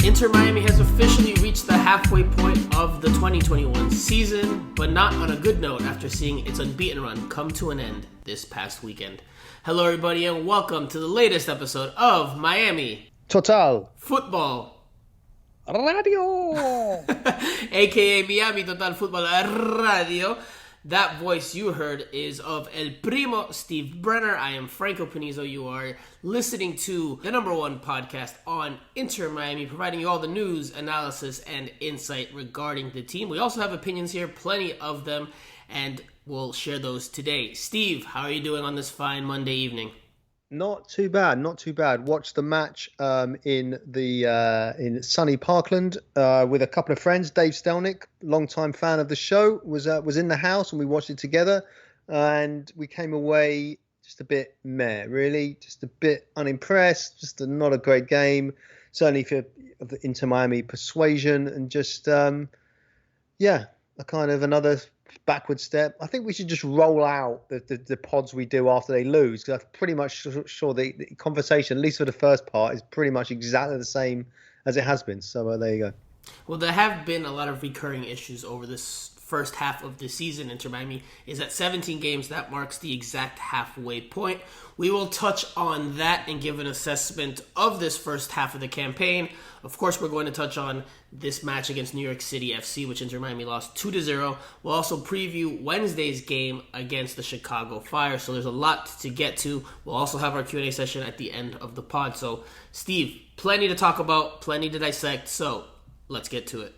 Inter Miami has officially reached the halfway point of the 2021 season, but not on a good note after seeing its unbeaten run come to an end this past weekend. Hello everybody and welcome to the latest episode of Miami Total Futbol Radio, aka Miami Total Futbol Radio. That voice you heard is of El Primo, Steve Brenner. I am Franco Panizo. You are listening to the number one podcast on Inter Miami, providing you all the news, analysis, and insight regarding the team. We also have opinions here, plenty of them, and we'll share those today. Steve, how are you doing on this fine Monday evening? Not too bad. Watched the match in sunny Parkland with a couple of friends. Dave Stelnick, longtime fan of the show, was in the house and we watched it together. And we came away just a bit meh, really, just a bit unimpressed. Not a great game, certainly for the Inter Miami persuasion, and just a kind of another backward step. I think we should just roll out the pods we do after they lose, because I'm pretty much sure the conversation, at least for the first part, is pretty much exactly the same as it has been. So there you go. Well, there have been a lot of recurring issues over this first half of the season. Inter Miami is at 17 games. That marks the exact halfway point. We will touch on that and give an assessment of this first half of the campaign. Of course, we're going to touch on this match against New York City FC, which Inter Miami lost 2-0. We'll also preview Wednesday's game against the Chicago Fire. So there's a lot to get to. We'll also have our Q&A session at the end of the pod. So, Steve, plenty to talk about, plenty to dissect. So let's get to it.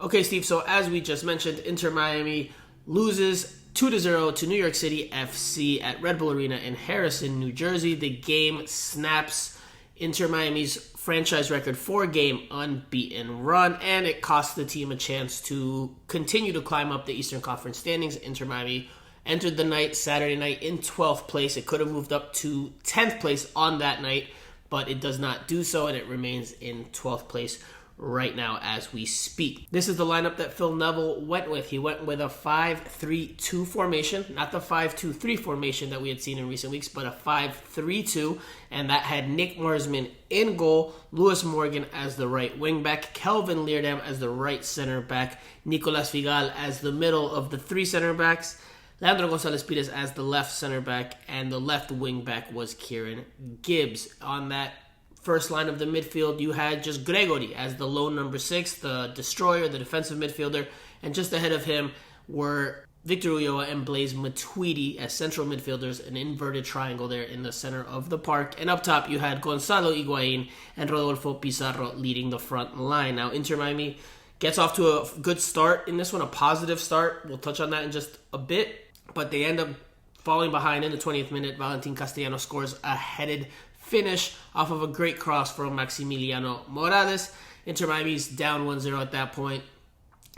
Okay, Steve, so as we just mentioned, Inter Miami loses 2-0 to New York City FC at Red Bull Arena in Harrison, New Jersey. The game snaps Inter Miami's franchise record 4-game unbeaten run, and it cost the team a chance to continue to climb up the Eastern Conference standings. Inter Miami entered the night, Saturday night, in 12th place. It could have moved up to 10th place on that night, but it does not do so, and it remains in 12th place right now as we speak. This is the lineup that Phil Neville went with. He went with a 5-3-2 formation, not the 5-2-3 formation that we had seen in recent weeks, but a 5-3-2, and that had Nick Marsman in goal, Lewis Morgan as the right wing back, Kelvin Leerdam as the right center back, Nicolas Figal as the middle of the three center backs, Leandro Gonzalez Pires as the left center back, and the left wing back was Kieran Gibbs. On that first line of the midfield, you had just Gregory as the lone number 6, the destroyer, the defensive midfielder, and just ahead of him were Victor Ulloa and Blaise Matuidi as central midfielders, an inverted triangle there in the center of the park. And up top, you had Gonzalo Higuain and Rodolfo Pizarro leading the front line. Now, Inter Miami gets off to a good start in this one, a positive start. We'll touch on that in just a bit, but they end up falling behind in the 20th minute. Valentin Castellanos scores a headed finish off of a great cross from Maximiliano Morales. Inter Miami's down 1-0 at that point.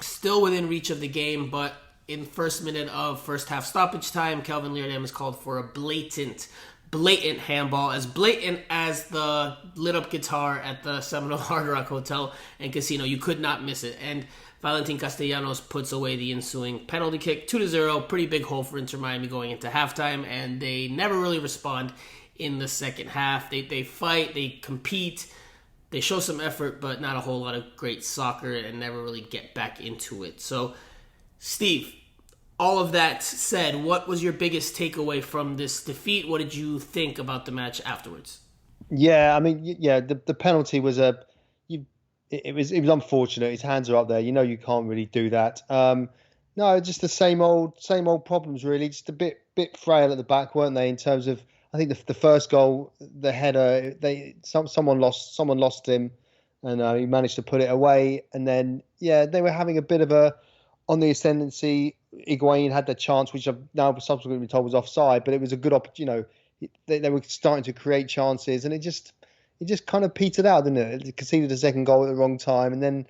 Still within reach of the game, but in first minute of first half stoppage time, Kelvin Leerdam is called for a blatant handball. As blatant as the lit up guitar at the Seminole Hard Rock Hotel and Casino. You could not miss it. And Valentin Castellanos puts away the ensuing penalty kick. 2-0, pretty big hole for Inter Miami going into halftime, and they never really respond in the second half. They fight, they compete, they show some effort, but not a whole lot of great soccer, and never really get back into it. So, Steve, all of that said, what was your biggest takeaway from this defeat? What did you think about the match afterwards? Yeah, I mean, the penalty was it was unfortunate. His hands are up there. You know, you can't really do that. No, just the same old problems really. Just a bit frail at the back, weren't they? In terms of, I think the first goal, the header, someone lost him, and he managed to put it away. And then they were having a bit of a on the ascendancy. Higuain had the chance, which I've now subsequently been told was offside, but it was a good opportunity. They were starting to create chances, and it just kind of petered out, didn't it? It conceded a second goal at the wrong time, and then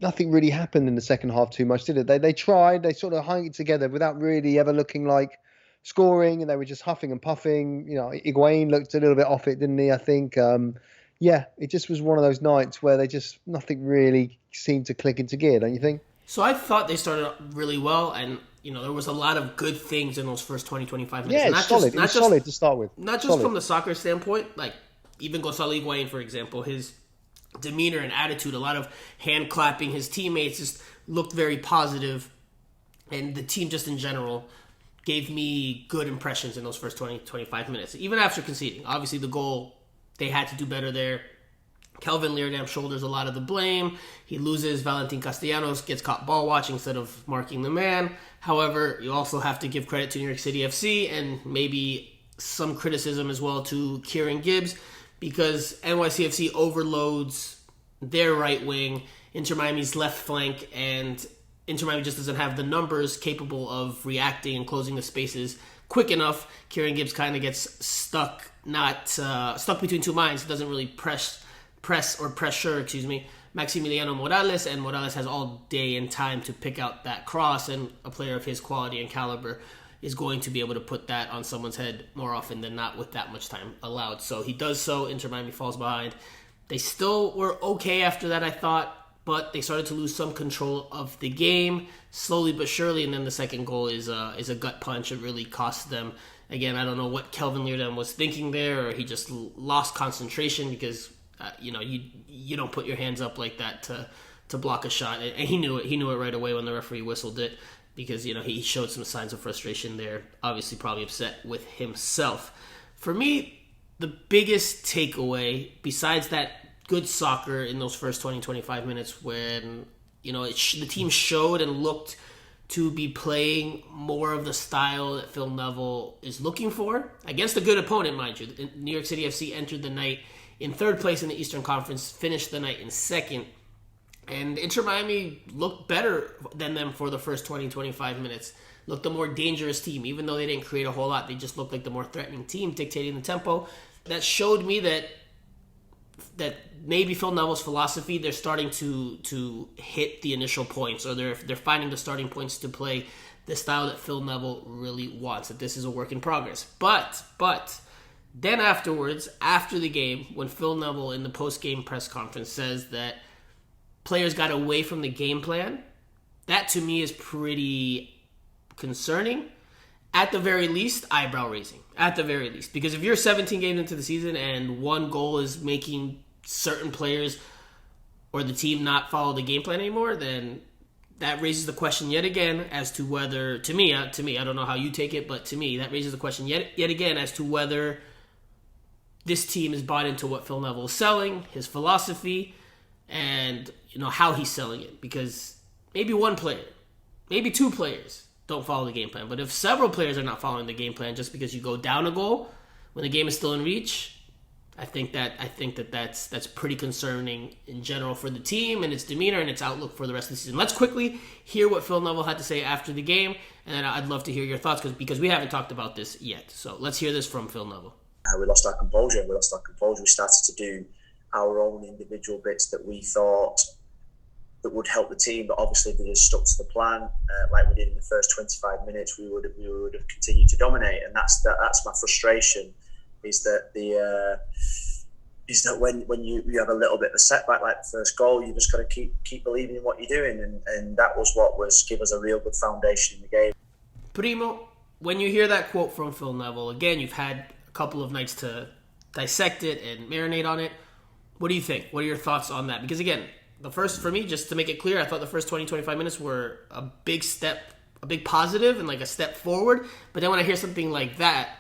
nothing really happened in the second half too much, did it? They tried, they sort of hung it together without really ever looking like scoring, and they were just huffing and puffing. You know, Higuain looked a little bit off it, didn't he? I think. It just was one of those nights where nothing really seemed to click into gear, don't you think? So I thought they started really well, and there was a lot of good things in those first 20-25 minutes. Yeah, it's solid. It was solid to start with. Not just from the soccer standpoint, like even Gonzalo Higuain, for example, his demeanor and attitude, a lot of hand clapping, his teammates just looked very positive, and the team just in general gave me good impressions in those first 20-25 minutes, even after conceding. Obviously, the goal, they had to do better there. Kelvin Leerdam shoulders a lot of the blame. He loses. Valentin Castellanos gets caught ball watching instead of marking the man. However, you also have to give credit to New York City FC and maybe some criticism as well to Kieran Gibbs, because NYCFC overloads their right wing, Inter Miami's left flank, and Inter Miami just doesn't have the numbers capable of reacting and closing the spaces quick enough. Kieran Gibbs kind of gets stuck between two minds. He doesn't really pressure Maximiliano Morales, and Morales has all day and time to pick out that cross, and a player of his quality and caliber is going to be able to put that on someone's head more often than not with that much time allowed. So he does so. Inter Miami falls behind. They still were okay after that, I thought, but they started to lose some control of the game slowly but surely, and then the second goal is a gut punch. It really cost them. Again, I don't know what Kelvin Leerdam was thinking there, or he just lost concentration, because you don't put your hands up like that to block a shot, and he knew it right away when the referee whistled it, because he showed some signs of frustration there, obviously probably upset with himself. For me, the biggest takeaway, besides that good soccer in those first 20-25 minutes when the team showed and looked to be playing more of the style that Phil Neville is looking for against a good opponent, mind you. New York City FC entered the night in third place in the Eastern Conference, finished the night in second, and Inter Miami looked better than them for the first 20-25 minutes. Looked a more dangerous team, even though they didn't create a whole lot. They just looked like the more threatening team, dictating the tempo. That showed me that maybe Phil Neville's philosophy, they're starting to hit the initial points, or they're finding the starting points to play the style that Phil Neville really wants. That this is a work in progress. But then afterwards, after the game, when Phil Neville in the post-game press conference says that players got away from the game plan, that to me is pretty concerning. At the very least, eyebrow raising. At the very least. Because if you're 17 games into the season and one goal is making certain players or the team not follow the game plan anymore, then that raises the question yet again as to whether, to me, I don't know how you take it, but to me, that raises the question yet again as to whether this team is bought into what Phil Neville is selling, his philosophy, and how he's selling it. Because maybe one player, maybe two players don't follow the game plan. But if several players are not following the game plan just because you go down a goal when the game is still in reach, I think that's pretty concerning in general for the team and its demeanor and its outlook for the rest of the season. Let's quickly hear what Phil Neville had to say after the game, and I'd love to hear your thoughts because we haven't talked about this yet. So let's hear this from Phil Neville. We lost our composure. We started to do our own individual bits that we thought that would help the team, but obviously we just stuck to the plan like we did in the first 25 minutes. We would have continued to dominate, and that's my frustration. Is that when you have a little bit of a setback like the first goal, you just got to keep believing in what you're doing, and that was what give us a real good foundation in the game. Primo, when you hear that quote from Phil Neville, again, you've had a couple of nights to dissect it and marinate on it. What do you think? What are your thoughts on that? Because again, for me, just to make it clear, I thought the first 20-25 minutes were a big positive and like a step forward. But then when I hear something like that,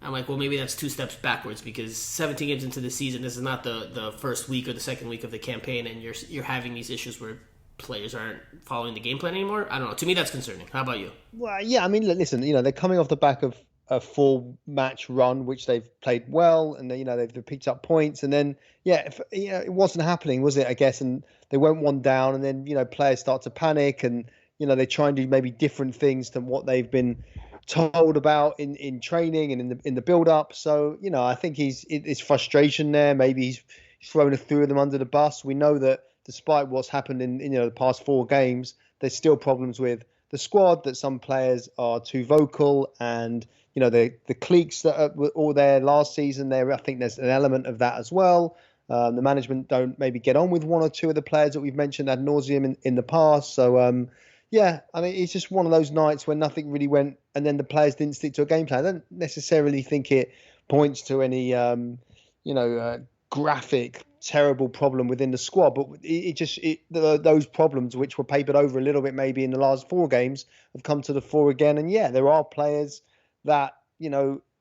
I'm like, well, maybe that's two steps backwards, because 17 games into the season, this is not the first week or the second week of the campaign, and you're having these issues where players aren't following the game plan anymore. I don't know. To me, that's concerning. How about you? Well, yeah, I mean, listen, they're coming off the back of a 4-match run, which they've played well, and they've picked up points, and then it wasn't happening, was it? I guess, and they went one down, and then players start to panic, and they try and do maybe different things than what they've been told about in training and in the build up. So I think it's frustration there. Maybe he's thrown a few of them under the bus. We know that despite what's happened in the past 4 games, there's still problems with the squad, that some players are too vocal, and the cliques that were all there last season. I think there's an element of that as well. The management don't maybe get on with one or two of the players that we've mentioned ad nauseum in the past. So yeah, I mean, it's just one of those nights where nothing really went, and then the players didn't stick to a game plan. I don't necessarily think it points to any graphic, terrible problem within the squad, but those problems which were papered over a little bit maybe in the last 4 games have come to the fore again. And yeah, there are players that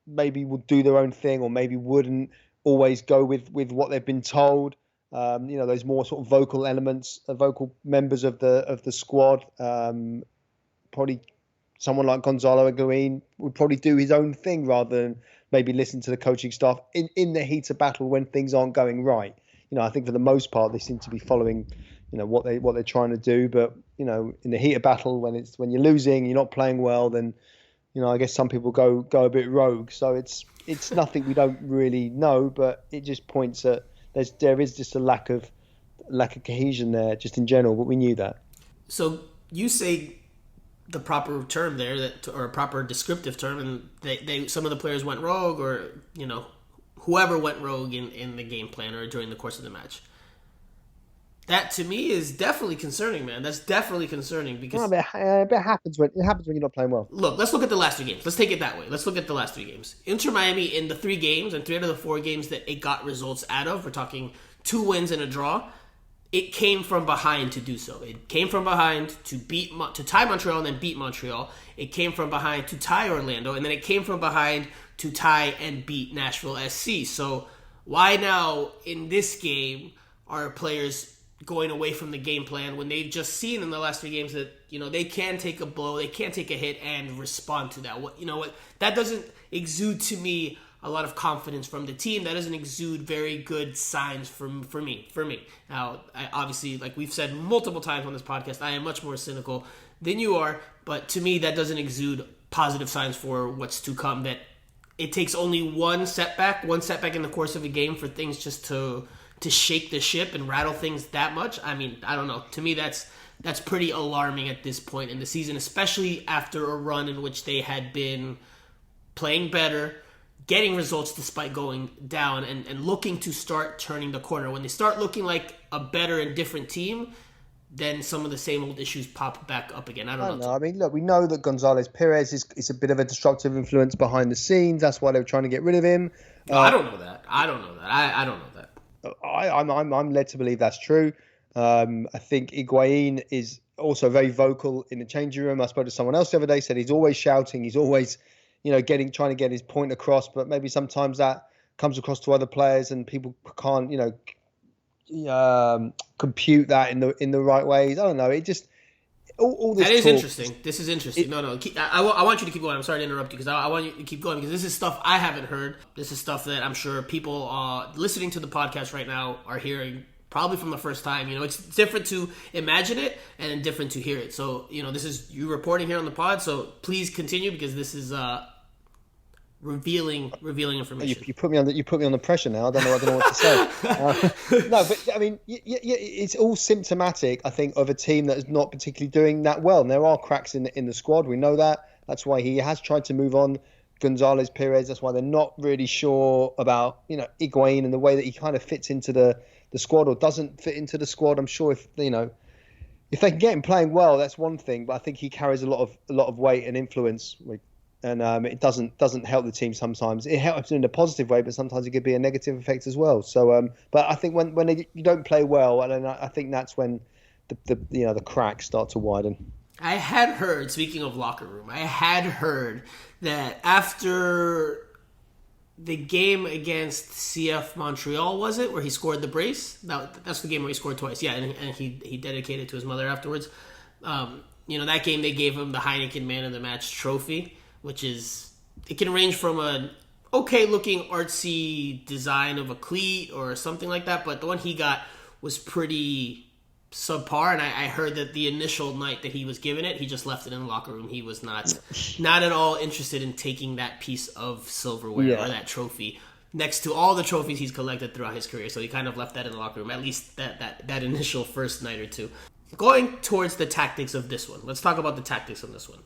maybe would do their own thing or maybe wouldn't always go with what they've been told. Those more sort of vocal elements, vocal members of the squad. Probably someone like Gonzalo Higuain would probably do his own thing rather than maybe listen to the coaching staff in the heat of battle when things aren't going right. I think for the most part they seem to be following, what they're trying to do. But in the heat of battle, when you're losing, you're not playing well, then I guess some people go a bit rogue. So it's nothing we don't really know, but it just points at there is just a lack of cohesion there, just in general. But we knew that. So you say the proper term there, or a proper descriptive term, and they some of the players went rogue, or whoever went rogue in the game plan or during the course of the match. That to me is definitely concerning, man. That's definitely concerning because it happens when you're not playing well. Look, let's look at the last 3 games. Let's take it that way. Let's look at the last 3 games. Inter Miami in the 3 games and 3 out of the 4 games that it got results out of. We're talking 2 wins and a draw. It came from behind to do so. It came from behind to tie Montreal and then beat Montreal. It came from behind to tie Orlando, and then it came from behind to tie and beat Nashville SC. So why now in this game are players going away from the game plan when they've just seen in the last 3 games that they can take a blow, they can take a hit and respond to that? What that doesn't exude to me a lot of confidence from the team. That doesn't exude very good signs for me. Now, obviously, like we've said multiple times on this podcast, I am much more cynical than you are, but to me that doesn't exude positive signs for what's to come. That it takes only one setback in the course of a game for things just to shake the ship and rattle things that much. I mean, I don't know. To me, that's pretty alarming at this point in the season, especially after a run in which they had been playing better, getting results despite going down, and looking to start turning the corner. When they start looking like a better and different team, then some of the same old issues pop back up again. I don't know. I mean, look, we know that Gonzalez Perez is a bit of a destructive influence behind the scenes. That's why they were trying to get rid of him. I don't know that. I don't know that. I'm led to believe that's true. I think Higuain is also very vocal in the changing room. I spoke to someone else the other day, said he's always shouting. He's always, trying to get his point across. But maybe sometimes that comes across to other players, and people can't, compute that in the right ways. I don't know. It just all this. That is talk, interesting. This is interesting. I want you to keep going. I'm sorry to interrupt you because I want you to keep going because this is stuff I haven't heard. This is stuff that I'm sure people listening to the podcast right now are hearing probably from the first time. It's different to imagine it and different to hear it. So, this is you reporting here on the pod. So please continue because this is revealing information. You put me on the pressure now. I don't know what to say. No, but I mean, it's all symptomatic, I think, of a team that is not particularly doing that well. And there are cracks in the squad. We know that. That's why he has tried to move on Gonzalez Perez. That's why they're not really sure about Higuain and the way that he kind of fits into the squad or doesn't fit into the squad. I'm sure if they can get him playing well, that's one thing. But I think he carries a lot of weight and influence. And it doesn't help the team sometimes. It helps in a positive way, but sometimes it could be a negative effect as well. So, but I think when you don't play well, and I think that's when the cracks start to widen. I had heard, speaking of locker room, that after the game against CF Montreal, was it, where he scored the brace? That's the game where he scored twice. Yeah, and he dedicated to his mother afterwards. That game they gave him the Heineken Man of the Match trophy, which it can range from an okay-looking artsy design of a cleat or something like that, but the one he got was pretty subpar, and I heard that the initial night that he was given it, he just left it in the locker room. He was not at all interested in taking that piece of silverware or that trophy next to all the trophies he's collected throughout his career, so he kind of left that in the locker room, at least that initial first night or two. Going towards the tactics of this one, let's talk about the tactics on this one,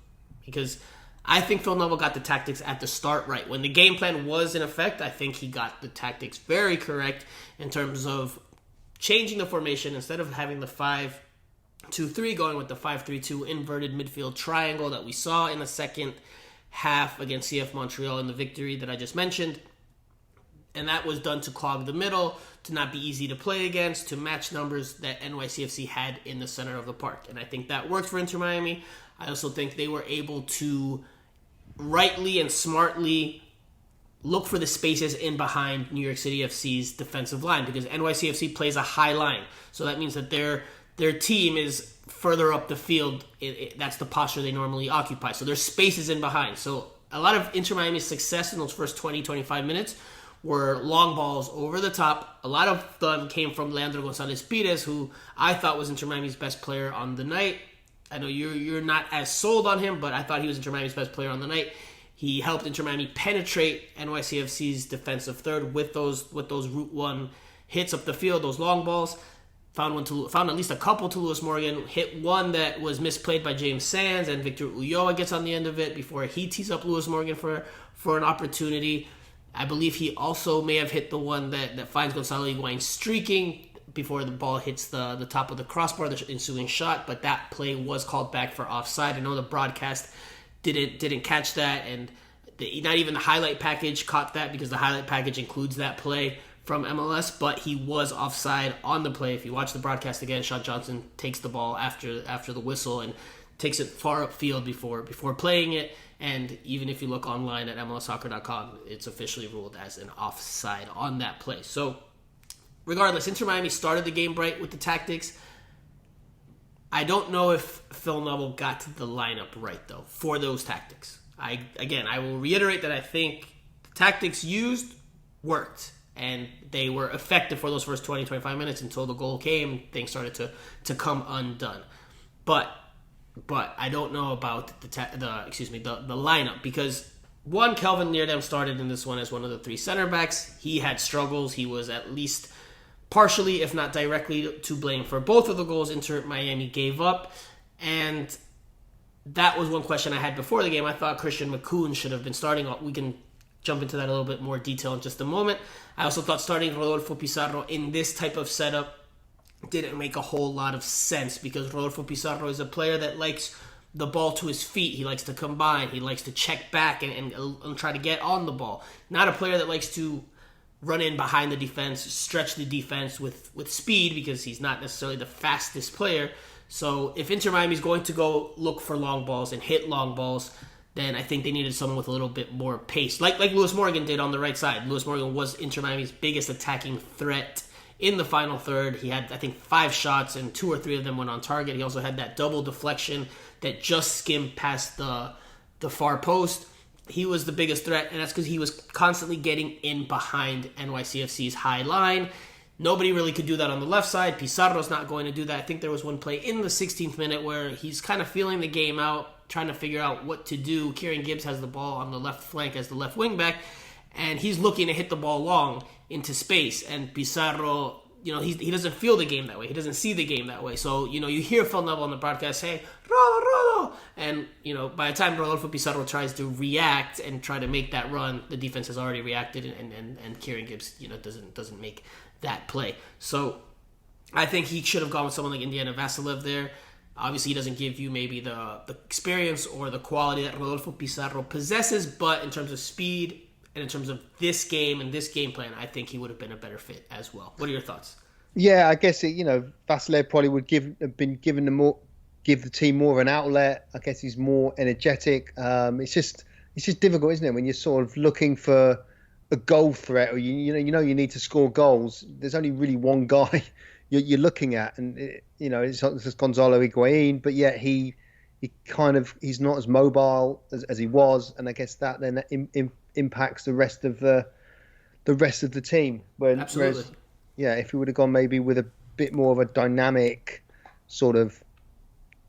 because I think Phil Neville got the tactics at the start right. When the game plan was in effect, I think he got the tactics very correct in terms of changing the formation. Instead of having the 5-2-3, going with the 5-3-2 inverted midfield triangle that we saw in the second half against CF Montreal in the victory that I just mentioned. And that was done to clog the middle, to not be easy to play against, to match numbers that NYCFC had in the center of the park. And I think that worked for Inter Miami. I also think they were able to rightly and smartly look for the spaces in behind New York City FC's defensive line, because NYCFC plays a high line. So that means that their team is further up the field. That's the posture they normally occupy. So there's spaces in behind. So a lot of Inter Miami's success in those first 20, 25 minutes were long balls over the top. A lot of them came from Leandro Gonzalez Pires, who I thought was Inter Miami's best player on the night. I know you're not as sold on him, but I thought he was Inter Miami's best player on the night. He helped Inter Miami penetrate NYCFC's defensive third with those Route 1 hits up the field, those long balls. Found at least a couple to Lewis Morgan. Hit one that was misplayed by James Sands, and Victor Ulloa gets on the end of it before he tees up Lewis Morgan for an opportunity. I believe he also may have hit the one that finds Gonzalo Higuain streaking before the ball hits the top of the crossbar, the ensuing shot, but that play was called back for offside. I know the broadcast didn't catch that, and not even the highlight package caught that, because the highlight package includes that play from MLS, but he was offside on the play. If you watch the broadcast again, Sean Johnson takes the ball after the whistle and takes it far upfield before playing it. And even if you look online at MLSsoccer.com, it's officially ruled as an offside on that play. So regardless, Inter Miami started the game bright with the tactics. I don't know if Phil Neville got the lineup right, though, for those tactics. I will reiterate that I think the tactics used worked, and they were effective for those first 20, 25 minutes until the goal came. Things started to come undone. But I don't know about the lineup, because one, Kelvin Leerdam started in this one as one of the three center backs. He had struggles. He was at least partially, if not directly, to blame for both of the goals Inter Miami gave up. And that was one question I had before the game. I thought Christian McCoon should have been starting. We can jump into that a little bit more detail in just a moment. I also thought starting Rodolfo Pizarro in this type of setup didn't make a whole lot of sense, because Rodolfo Pizarro is a player that likes the ball to his feet. He likes to combine. He likes to check back and try to get on the ball. Not a player that likes to run in behind the defense, stretch the defense with speed, because he's not necessarily the fastest player. So if Inter Miami is going to go look for long balls and hit long balls, then I think they needed someone with a little bit more pace, like Lewis Morgan did on the right side. Lewis Morgan was Inter Miami's biggest attacking threat in the final third. He had, I think, 5 shots, and 2 or 3 of them went on target. He also had that double deflection that just skimmed past the far post. He was the biggest threat, and that's because he was constantly getting in behind NYCFC's high line. Nobody really could do that on the left side. Pizarro's not going to do that. I think there was one play in the 16th minute where he's kind of feeling the game out, trying to figure out what to do. Kieran Gibbs has the ball on the left flank as the left wing back, and he's looking to hit the ball long into space. And Pizarro, he doesn't feel the game that way. He doesn't see the game that way. So, you hear Phil Neville on the broadcast say, Rodo! And, by the time Rodolfo Pizarro tries to react and try to make that run, the defense has already reacted, and Kieran Gibbs, doesn't make that play. So I think he should have gone with someone like Indiana Vasilev there. Obviously, he doesn't give you maybe the experience or the quality that Rodolfo Pizarro possesses, but in terms of speed and in terms of this game and this game plan, I think he would have been a better fit as well. What are your thoughts? Yeah, I guess Vasilev probably would give the team more of an outlet. I guess he's more energetic. It's just difficult, isn't it, when you're sort of looking for a goal threat, or you need to score goals. There's only really one guy you're looking at, and it's Gonzalo Higuain, but yet he's not as mobile as he was, and I guess that then impacts the rest of the team. Absolutely. Whereas, if he would have gone maybe with a bit more of a dynamic sort of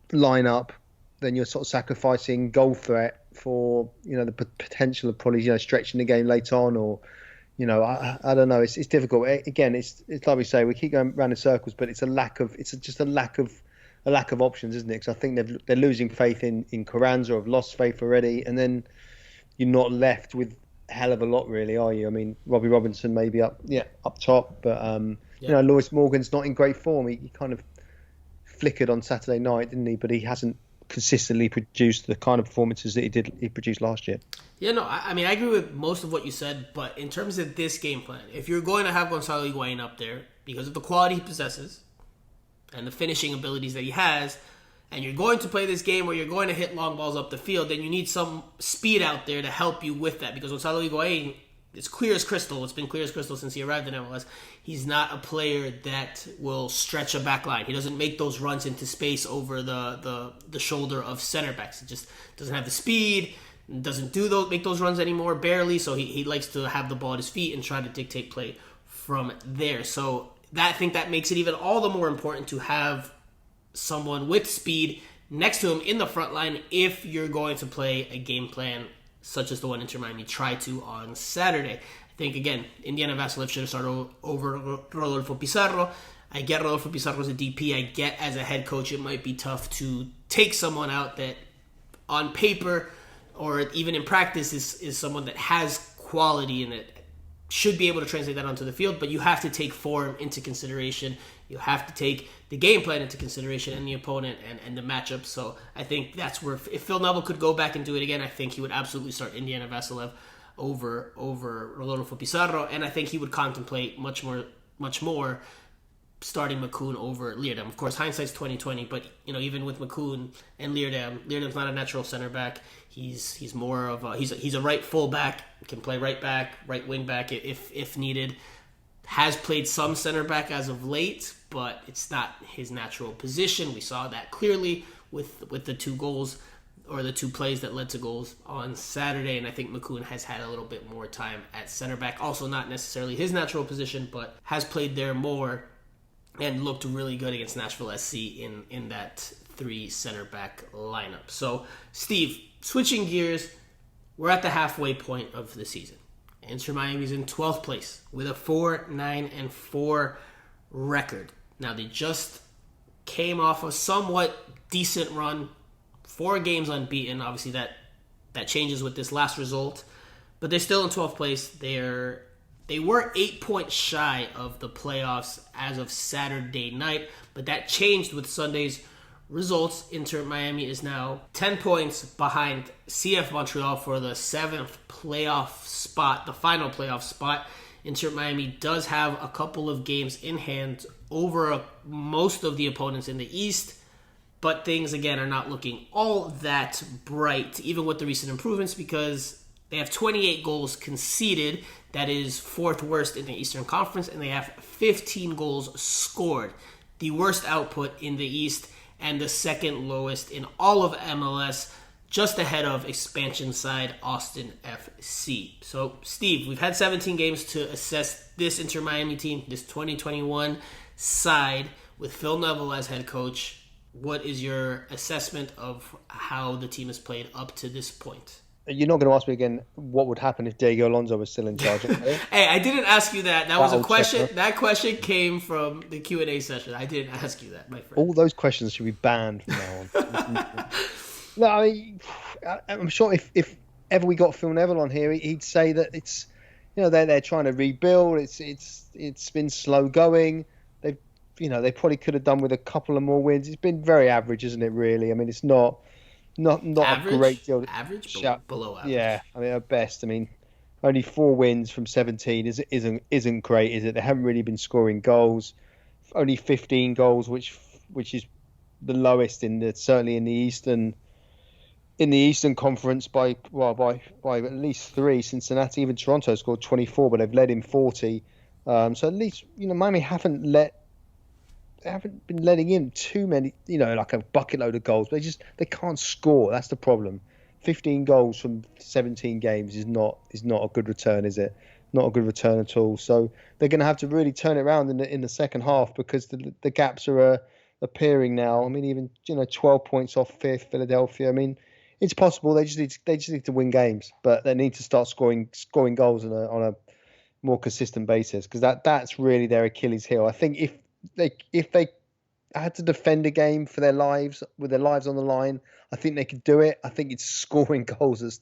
lineup, then you're sort of sacrificing goal threat for the potential of probably stretching the game late on, or I don't know. It's difficult. Again, it's like we say, we keep going round in circles, but it's just a lack of options, isn't it? Because I think they're losing faith in Carranza, or have lost faith already, and then you're not left with a hell of a lot, really, are you? I mean, Robbie Robinson maybe up top, but Lewis Morgan's not in great form. He kind of flickered on Saturday night, didn't he? But he hasn't consistently produce the kind of performances that he produced last year. Yeah, no, I mean, I agree with most of what you said, but in terms of this game plan, if you're going to have Gonzalo Higuain up there because of the quality he possesses and the finishing abilities that he has, and you're going to play this game where you're going to hit long balls up the field, then you need some speed out there to help you with that, because Gonzalo Higuain, it's clear as crystal. It's been clear as crystal since he arrived in MLS. He's not a player that will stretch a back line. He doesn't make those runs into space over the shoulder of center backs. He just doesn't have the speed, doesn't make those runs anymore, barely. So he likes to have the ball at his feet and try to dictate play from there. So I think that makes it even all the more important to have someone with speed next to him in the front line if you're going to play a game plan such as the one Inter Miami tried to on Saturday. I think, again, Indiana Vassilev should have started over Rodolfo Pizarro. I get Rodolfo Pizarro as a DP. I get as a head coach it might be tough to take someone out that on paper or even in practice is someone that has quality and that should be able to translate that onto the field, but you have to take form into consideration. You have to take the game plan into consideration and the opponent and the matchup. So I think that's where, if Phil Neville could go back and do it again, I think he would absolutely start Indiana Vassilev over Rodolfo Pizarro, and I think he would contemplate much more starting Makoun over Leerdam. Of course, hindsight's 2020, but even with Makoun and Leerdam's not a natural center back. He's more of he's a right full back, can play right back, right wing back if needed. Has played some center back as of late, but it's not his natural position. We saw that clearly with the two goals or the two plays that led to goals on Saturday, and I think Makoun has had a little bit more time at center back. Also not necessarily his natural position, but has played there more and looked really good against Nashville SC in that 3 center back lineup. So, Steve, switching gears, we're at the halfway point of the season. Inter Miami's in 12th place with a 4-9-4 record. Now, they just came off a somewhat decent run, 4 games unbeaten. Obviously, that changes with this last result, but they're still in 12th place. They were 8 points shy of the playoffs as of Saturday night, but that changed with Sunday's results. Inter Miami is now 10 points behind CF Montreal for the 7th playoff spot, the final playoff spot. Inter Miami does have a couple of games in hand over most of the opponents in the East, but things, again, are not looking all that bright, even with the recent improvements, because they have 28 goals conceded. That is 4th worst in the Eastern Conference, and they have 15 goals scored. The worst output in the East and the 2nd lowest in all of MLS, just ahead of expansion side Austin FC. So, Steve, we've had 17 games to assess this Inter Miami team, this 2021 side with Phil Neville as head coach. What is your assessment of how the team has played up to this point? You're not going to ask me again what would happen if Diego Alonso was still in charge. Hey, I didn't ask you that. That was a question. Checker. That question came from the Q&A session. I didn't ask you that, my friend. All those questions should be banned from now on. No, I mean, I'm sure if ever we got Phil Neville on here, he'd say that it's, they're trying to rebuild. It's been slow going. They probably could have done with a couple of more wins. It's been very average, isn't it? Really, I mean, it's not average, a great deal. Average, below average. Yeah, I mean, at best. I mean, only 4 wins from 17 isn't great, is it? They haven't really been scoring goals. Only 15 goals, which is the lowest certainly in the Eastern Conference by at least 3. Cincinnati, even Toronto scored 24, but they've led in 40. So at least Miami haven't been letting in too many, like a bucket load of goals. But they can't score. That's the problem. 15 goals from 17 games is not a good return, is it? Not a good return at all. So they're going to have to really turn it around in the second half, because the gaps are appearing now. I mean, even 12 points off 5th Philadelphia. I mean, it's possible. They just need to win games, but they need to start scoring goals on a more consistent basis, because that's really their Achilles heel. I think if they had to defend a game for their lives, with their lives on the line, I think they could do it. I think it's scoring goals that's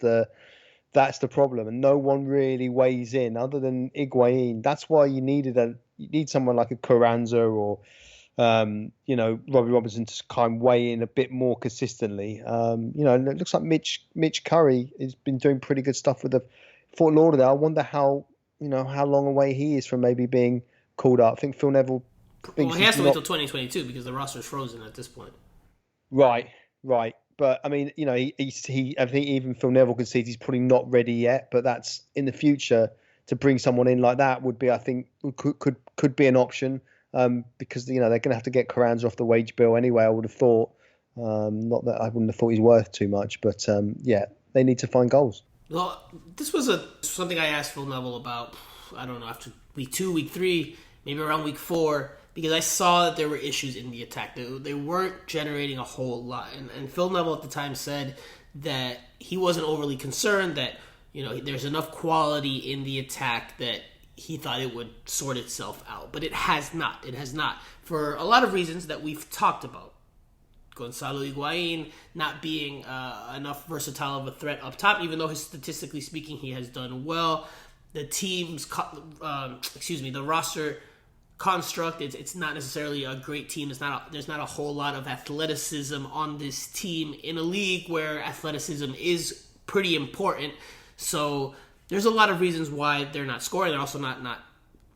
the problem, and no one really weighs in other than Higuain. That's why you need someone like a Carranza or Robbie Robinson to kind of weigh in a bit more consistently. And it looks like Mitch Curry has been doing pretty good stuff with the Fort Lauderdale. I wonder how long away he is from maybe being called up. I think Phil Neville thinks he has to wait till 2022 because the roster's frozen at this point. Right. But I mean, I think even Phil Neville concedes he's probably not ready yet. But that's in the future to bring someone in like that would be, I think, could be an option. Because they're going to have to get Carranza off the wage bill anyway. I would have thought. Not that I wouldn't have thought he's worth too much, but they need to find goals. Well, this was something I asked Phil Neville about. I don't know, after week 2, week 3, maybe around week 4. Because I saw that there were issues in the attack. They weren't generating a whole lot. And Phil Neville at the time said that he wasn't overly concerned, that there's enough quality in the attack that he thought it would sort itself out. But it has not. It has not. For a lot of reasons that we've talked about. Gonzalo Higuain not being enough versatile of a threat up top, even though statistically speaking he has done well. The the roster construct, it's not necessarily a great team. There's not a whole lot of athleticism on this team in a league where athleticism is pretty important. So there's a lot of reasons why they're not scoring. They're also not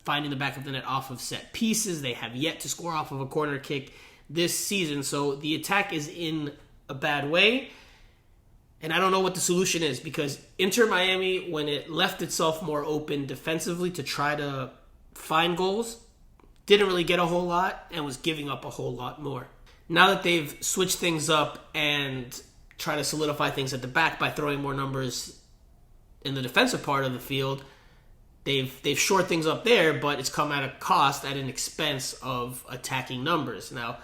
finding the back of the net off of set pieces. They have yet to score off of a corner kick this season. So the attack is in a bad way. And I don't know what the solution is, because Inter Miami, when it left itself more open defensively to try to find goals, didn't really get a whole lot and was giving up a whole lot more. Now that they've switched things up and try to solidify things at the back by throwing more numbers in the defensive part of the field, they've shored things up there, but it's come at a cost, at an expense of attacking numbers. Now,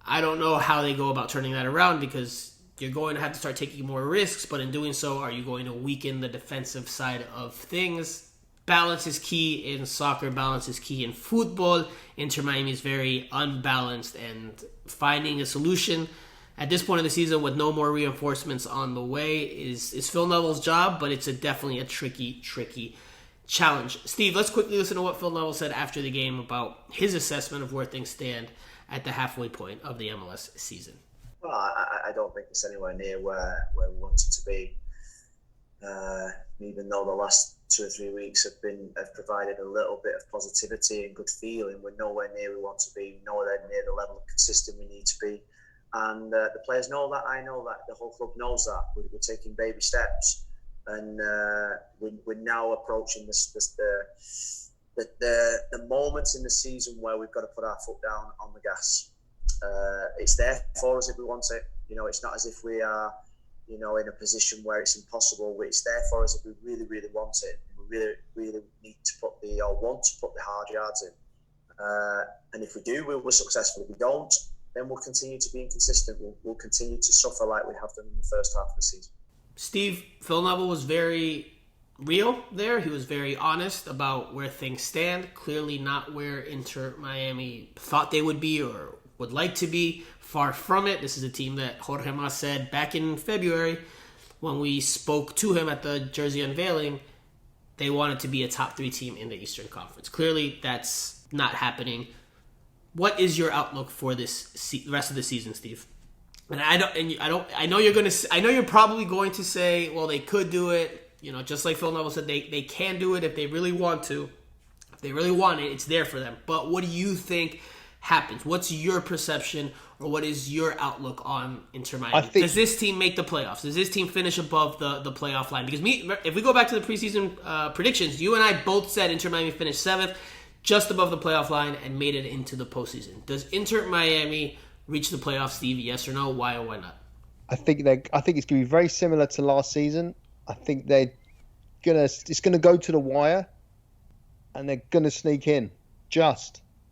I don't know how they go about turning that around, because you're going to have to start taking more risks, but in doing so, are you going to weaken the defensive side of things? Balance is key in soccer. Balance is key in football. Inter Miami is very unbalanced, and finding a solution at this point in the season with no more reinforcements on the way is Phil Neville's job, but it's definitely a tricky challenge. Steve, let's quickly listen to what Phil Neville said after the game about his assessment of where things stand at the halfway point of the MLS season. Well, I don't think it's anywhere near where we want it to be. Even though the last 2 or 3 weeks have provided a little bit of positivity and good feeling, we're nowhere near we want to be, nowhere near the level of consistent we need to be. And the players know that, I know that, the whole club knows that. We're taking baby steps, and we're now approaching the moments in the season where we've got to put our foot down on the gas. It's there for us if we want it. It's not as if we are in a position where it's impossible. It's there for us if we really, really want it. We really, really need to want to put the hard yards in. And if we do, we're successful. If we don't, then we'll continue to be inconsistent. We'll continue to suffer like we have done in the first half of the season. Steve, Phil Neville was very real there. He was very honest about where things stand. Clearly not where Inter Miami thought they would be or would like to be. Far from it. This is a team that Jorge Mas said back in February when we spoke to him at the jersey unveiling, they wanted to be a top 3 team in the Eastern Conference. Clearly, that's not happening. What is your outlook for this rest of the season, Steve? And I know you're probably going to say, well, they could do it. Just like Phil Neville said, they can do it if they really want to. If they really want it, it's there for them. But what do you think happens? What's your perception, or what is your outlook on Inter Miami? Does this team make the playoffs? Does this team finish above the playoff line? Because if we go back to the preseason predictions, you and I both said Inter Miami finished 7th, just above the playoff line, and made it into the postseason. Does Inter Miami reach the playoffs, Steve? Yes or no? Why or why not? I think it's going to be very similar to last season. I think it's going to go to the wire, and they're going to sneak in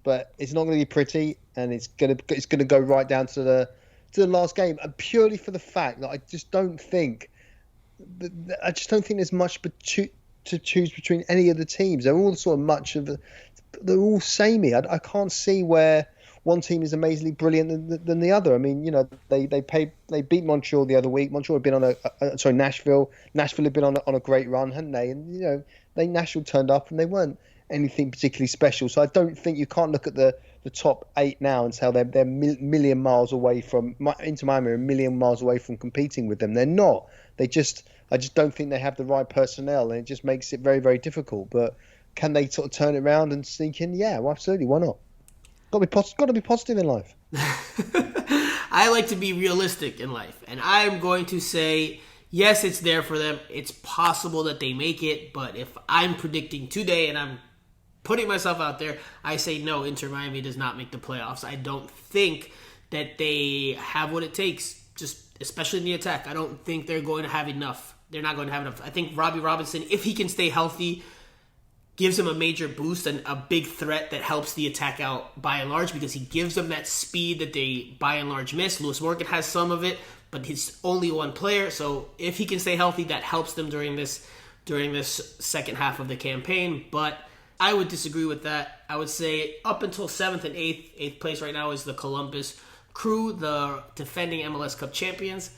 but it's not going to be pretty, and it's going to go right down to the last game, and purely for the fact that I just don't think there's much to choose between any of the teams. They're all sort of they're all samey. I can't see where one team is amazingly brilliant than the other. I mean, they beat Montreal the other week. Montreal had been Nashville. Nashville had been on a great run, hadn't they? And Nashville turned up and they weren't anything particularly special. So I don't think you can't look at the top 8 now and say they're million miles away from Inter Miami are a million miles away from competing with them. They're not. I just don't think they have the right personnel, and it just makes it very, very difficult. But can they sort of turn it around and sneak in? Yeah, well, absolutely. Why not? Got to be positive in life. I like to be realistic in life, and I'm going to say yes, it's there for them. It's possible that they make it, but if I'm predicting today and I'm putting myself out there, I say no, Inter Miami does not make the playoffs. I don't think that they have what it takes, just especially in the attack. I don't think they're going to have enough. They're not going to have enough. I think Robbie Robinson, if he can stay healthy, gives him a major boost and a big threat that helps the attack out by and large, because he gives them that speed that they by and large miss. Lewis Morgan has some of it, but he's only one player. So if he can stay healthy, that helps them during this second half of the campaign. But I would disagree with that. I would say up until 7th and 8th place right now is the Columbus Crew, the defending MLS Cup champions.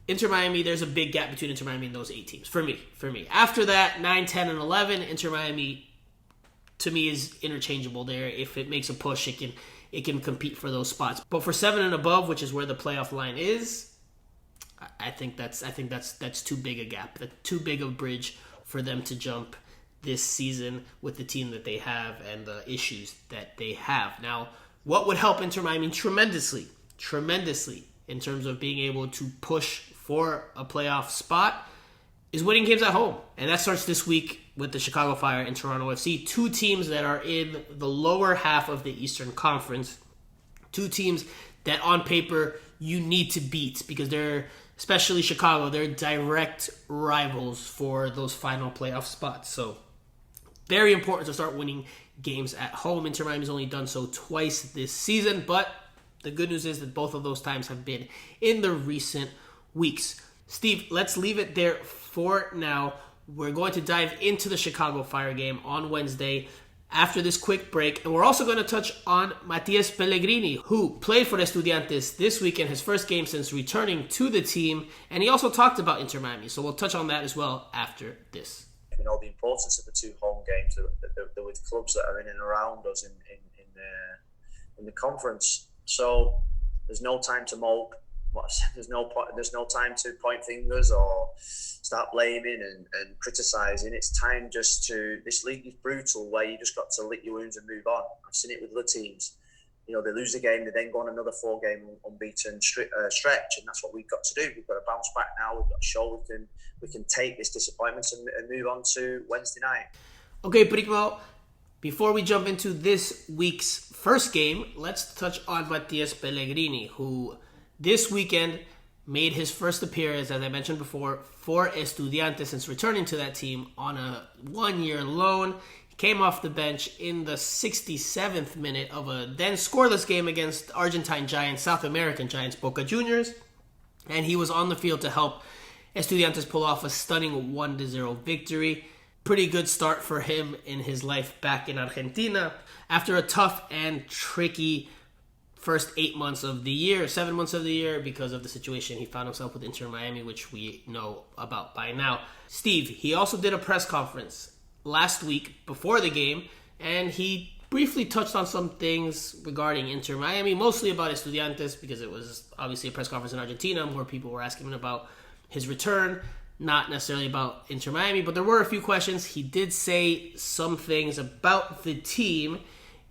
Inter Miami, there's a big gap between Inter Miami and those 8 teams, for me. After that, 9, 10, and 11, Inter Miami, to me, is interchangeable there. If it makes a push, it can compete for those spots. But for 7 and above, which is where the playoff line is, I think that's too big a gap, too big of a bridge for them to jump this season with the team that they have and the issues that they have. Now, what would help Inter Miami tremendously in terms of being able to push for a playoff spot is winning games at home. And that starts this week with the Chicago Fire and Toronto FC, 2 teams that are in the lower half of the Eastern Conference, 2 teams that on paper you need to beat because they're, especially Chicago, they're direct rivals for those final playoff spots. So very important to start winning games at home. Inter Miami's only done so twice this season, but the good news is that both of those times have been in the recent weeks. Steve, let's leave it there for now. We're going to dive into the Chicago Fire game on Wednesday after this quick break. And we're also going to touch on Matias Pellegrini, who played for Estudiantes this weekend, his first game since returning to the team. And he also talked about Inter Miami. So we'll touch on that as well after this. You know, the importance of the 2 home games, they're with clubs that are in and around us in the conference. So there's no time to mope. There's no time to point fingers or start blaming and criticising. It's time just to. This league is brutal, where you just got to lick your wounds and move on. I've seen it with other teams. You know, they lose a game, they then go on another 4-game unbeaten stretch, and that's what we've got to do. We've got to bounce back now. We've got to show we can take this disappointment and move on to Wednesday night. Okay, Primo, before we jump into this week's first game, let's touch on Matias Pellegrini, who this weekend made his first appearance, as I mentioned before, for Estudiantes since returning to that team on a 1-year loan. He came off the bench in the 67th minute of a then scoreless game against Argentine giants, South American giants, Boca Juniors, and he was on the field to help Estudiantes pull off a stunning 1-0 victory. Pretty good start for him in his life back in Argentina after a tough and tricky first 8 months of the year, 7 months of the year, because of the situation he found himself with Inter Miami, which we know about by now. Steve, he also did a press conference last week before the game, and he briefly touched on some things regarding Inter Miami, mostly about Estudiantes, because it was obviously a press conference in Argentina. More people were asking him about his return, not necessarily about Inter Miami, but there were a few questions. He did say some things about the team,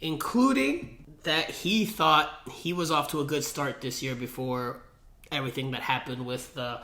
including that he thought he was off to a good start this year before everything that happened with the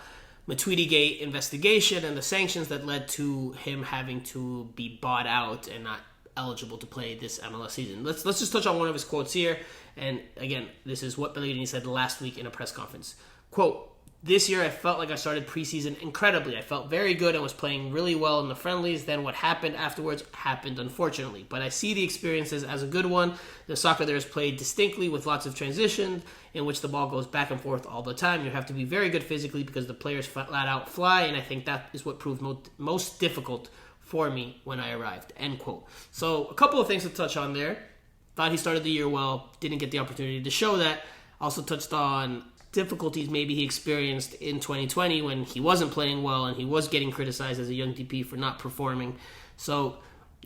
Midseason investigation and the sanctions that led to him having to be bought out and not eligible to play this MLS season. Let's just touch on one of his quotes here. And again, this is what Pellegrini said last week in a press conference. Quote, "This year I felt like I started preseason incredibly. I felt very good and was playing really well in the friendlies. Then what happened afterwards happened, unfortunately. But I see the experiences as a good one. The soccer there is played distinctly with lots of transition in which the ball goes back and forth all the time. You have to be very good physically because the players flat out fly, and I think that is what proved most difficult for me when I arrived." End quote. So a couple of things to touch on there. Thought he started the year well, didn't get the opportunity to show that. Also touched on difficulties maybe he experienced in 2020 when he wasn't playing well and he was getting criticized as a young DP for not performing. So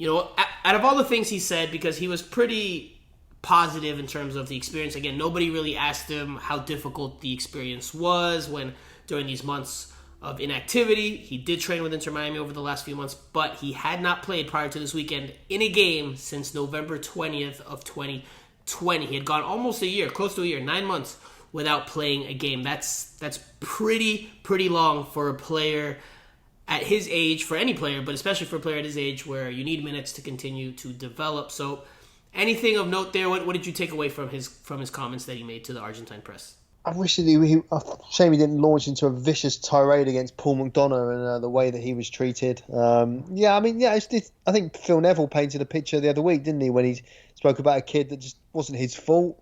Out of all the things he said, because he was pretty positive in terms of the experience. Again, nobody really asked him how difficult the experience was when during these months of inactivity. He did train with Inter Miami over the last few months, but he had not played prior to this weekend in a game since November 20th of 2020. He had gone almost a year, close to a year, 9 months without playing a game. That's pretty long for a player at his age, for any player, but especially for a player at his age where you need minutes to continue to develop. So anything of note there? What did you take away from his comments that he made to the Argentine press? I wish that shame he didn't launch into a vicious tirade against Paul McDonough and the way that he was treated. I think Phil Neville painted a picture the other week, didn't he, when he spoke about a kid that just wasn't his fault.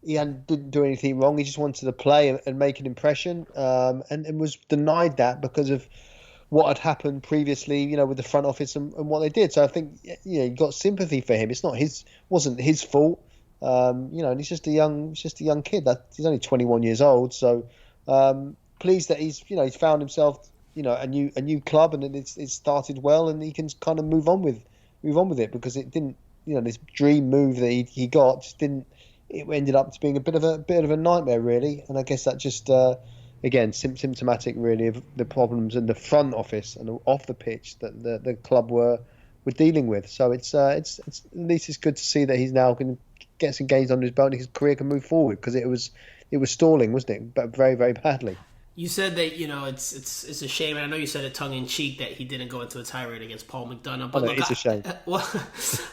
He didn't do anything wrong. He just wanted to play and make an impression, and was denied that because of what had happened previously, with the front office and what they did. So I think, you got sympathy for him. It's wasn't his fault. And he's just a young kid. He's only 21 years old. So pleased that he's found himself, a new club, and it's started well, and he can kind of move on with it, because it didn't, this dream move that he got just didn't. It ended up being a bit of a nightmare, really. And I guess that just again symptomatic, really, of the problems in the front office and off the pitch that the club were dealing with. So it's at least it's good to see that he's now going to get some games under his belt and his career can move forward, because it was stalling, wasn't it? But very, very badly. You said that it's a shame, and I know you said it tongue in cheek that he didn't go into a tirade against Paul McDonough. But look, it's a shame.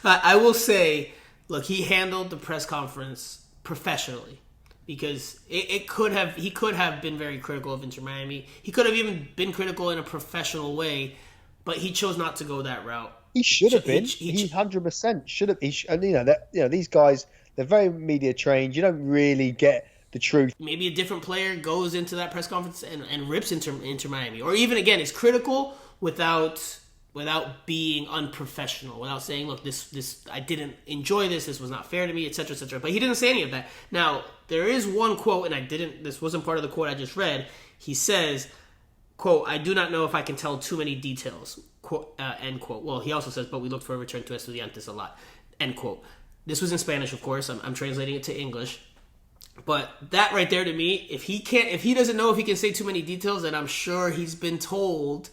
I will say, look, he handled the press conference professionally, because he could have been very critical of Inter Miami. He could have even been critical in a professional way, but he chose not to go that route. He should have been. He 100% should have. These guys, they're very media trained. You don't really get the truth. Maybe a different player goes into that press conference and rips Inter Miami, or even again is critical without being unprofessional, without saying, look, this I didn't enjoy this was not fair to me, etc., etc. But he didn't say any of that. Now there is one quote, and this wasn't part of the quote I just read. He says, quote, "I do not know if I can tell too many details," quote, end quote. Well, he also says, "But we look for a return to Estudiantes a lot," end quote. This was in Spanish, of course. I'm translating it to English. But that right there, to me, if he doesn't know if he can say too many details, then I'm sure he's been told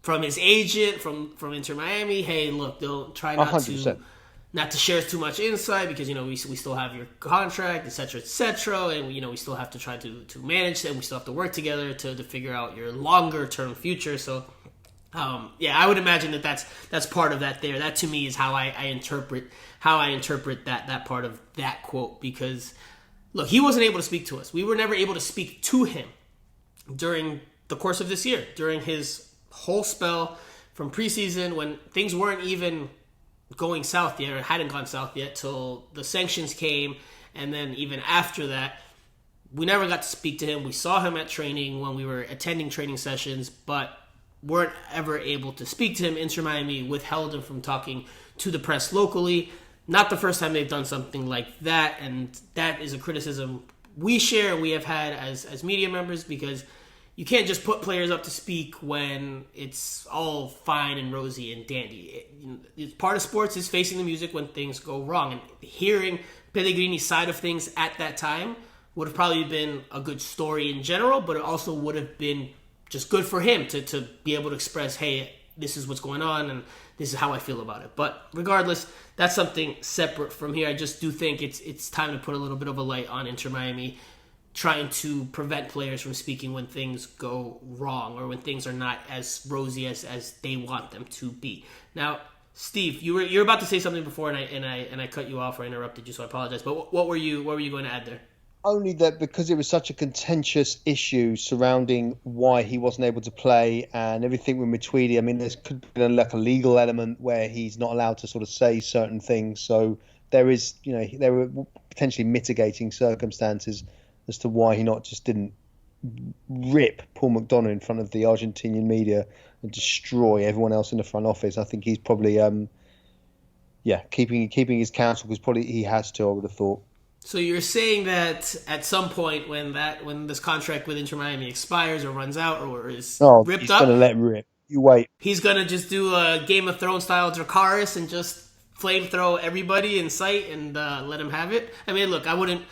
from his agent, from Inter Miami, hey, look, don't try not 100%. to share too much insight, because we still have your contract, etc., and we still have to try to manage it, and we still have to work together to figure out your longer term future. So I would imagine that's part of that there. That to me is how I interpret that part of that quote, because look, he wasn't able to speak to us. We were never able to speak to him during the course of this year, during his whole spell from preseason, when things weren't even going south yet, or hadn't gone south yet, till the sanctions came, and then even after that, we never got to speak to him. We saw him at training when we were attending training sessions, but weren't ever able to speak to him. Inter Miami withheld him from talking to the press locally. Not the first time they've done something like that, and that is a criticism we share and we have had as media members, because you can't just put players up to speak when it's all fine and rosy and dandy. It's part of sports is facing the music when things go wrong, and hearing Pellegrini's side of things at that time would have probably been a good story in general, but it also would have been just good for him to be able to express, hey, this is what's going on and this is how I feel about it. But regardless, that's something separate from here. I just do think it's time to put a little bit of a light on Inter Miami, trying to prevent players from speaking when things go wrong or when things are not as rosy as they want them to be. Now, Steve, you're about to say something before, and I cut you off or interrupted you, so I apologize. But what were you going to add there? Only that because it was such a contentious issue surrounding why he wasn't able to play and everything with Midway. I mean, there could be like a legal element where he's not allowed to sort of say certain things. So there were potentially mitigating circumstances as to why he not just didn't rip Paul McDonough in front of the Argentinian media and destroy everyone else in the front office. I think he's probably keeping his counsel, because probably he has to, I would have thought. So you're saying that at some point when this contract with Inter Miami expires or runs out or is ripped he's up, going to let rip. You wait. He's gonna just do a Game of Thrones style Dracarys and just flame throw everybody in sight and let him have it. I mean, look, I wouldn't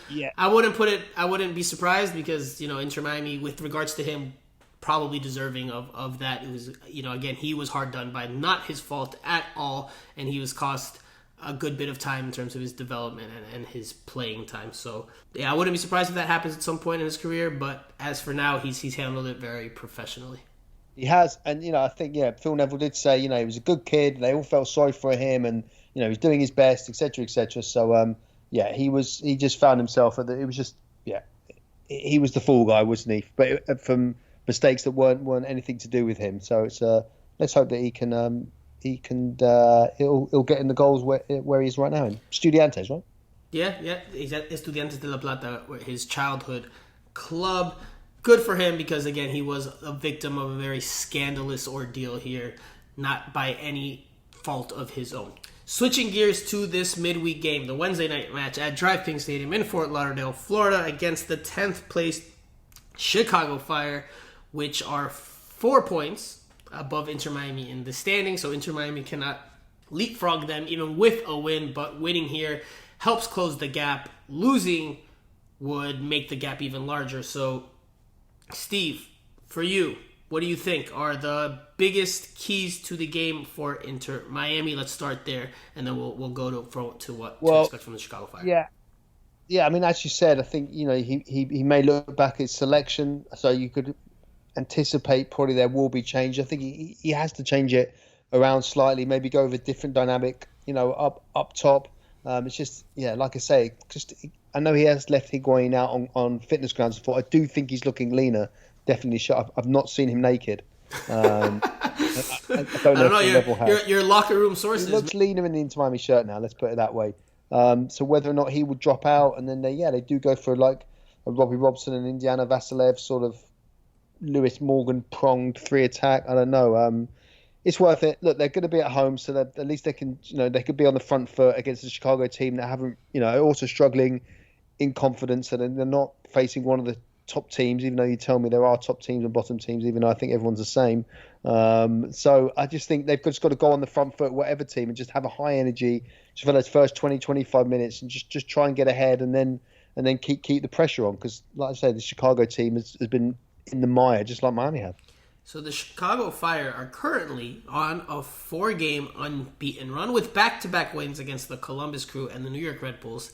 be surprised because Inter Miami, with regards to him, probably deserving of that. It was again, he was hard done by, not his fault at all, and he was cost a good bit of time in terms of his development and his playing time. So yeah, I wouldn't be surprised if that happens at some point in his career. But as for now, he's handled it very professionally. He has, and I think Phil Neville did say he was a good kid. They all felt sorry for him, and he's doing his best, etc., etc. So he just found himself at it was just he was the fall guy, wasn't he? But from mistakes that weren't anything to do with him. So it's let's hope that he'll get in the goals where he is right now in Estudiantes, right? Yeah, he's at Estudiantes de La Plata, his childhood club. Good for him because, again, he was a victim of a very scandalous ordeal here, not by any fault of his own. Switching gears to this midweek game, the Wednesday night match at Drive King Stadium in Fort Lauderdale, Florida, against the 10th placed Chicago Fire, which are 4 points above Inter Miami in the standing. So Inter Miami cannot leapfrog them even with a win, but winning here helps close the gap. Losing would make the gap even larger. So Steve, for you, what do you think are the biggest keys to the game for Inter Miami? Let's start there, and then we'll go to what to expect from the Chicago Fire. Yeah. I mean, as you said, I think he may look back at his selection, so you could anticipate probably there will be change. I think he has to change it around slightly, maybe go with a different dynamic, up top. It's just like I say, I know he has left Higuain out on fitness grounds before. I do think he's looking leaner. Definitely shot. I've not seen him naked. I don't know. Your locker room sources. He looks leaner in the Inter Miami shirt now. Let's put it that way. So whether or not he would drop out, and then they do go for like a Robbie Robson and Indiana Vassilev sort of Lewis Morgan pronged 3 attack. I don't know. It's worth it. Look, they're going to be at home, so that at least they can, they could be on the front foot against the Chicago team that haven't, also struggling in confidence, and they're not facing one of the top teams, even though you tell me there are top teams and bottom teams, even though I think everyone's the same. So I just think they've just got to go on the front foot, whatever team, and just have a high energy just for those first 20, 25 minutes and just try and get ahead and then keep the pressure on. Because, like I say, the Chicago team has been in the mire, just like Miami have. So the Chicago Fire are currently on a 4-game unbeaten run with back-to-back wins against the Columbus Crew and the New York Red Bulls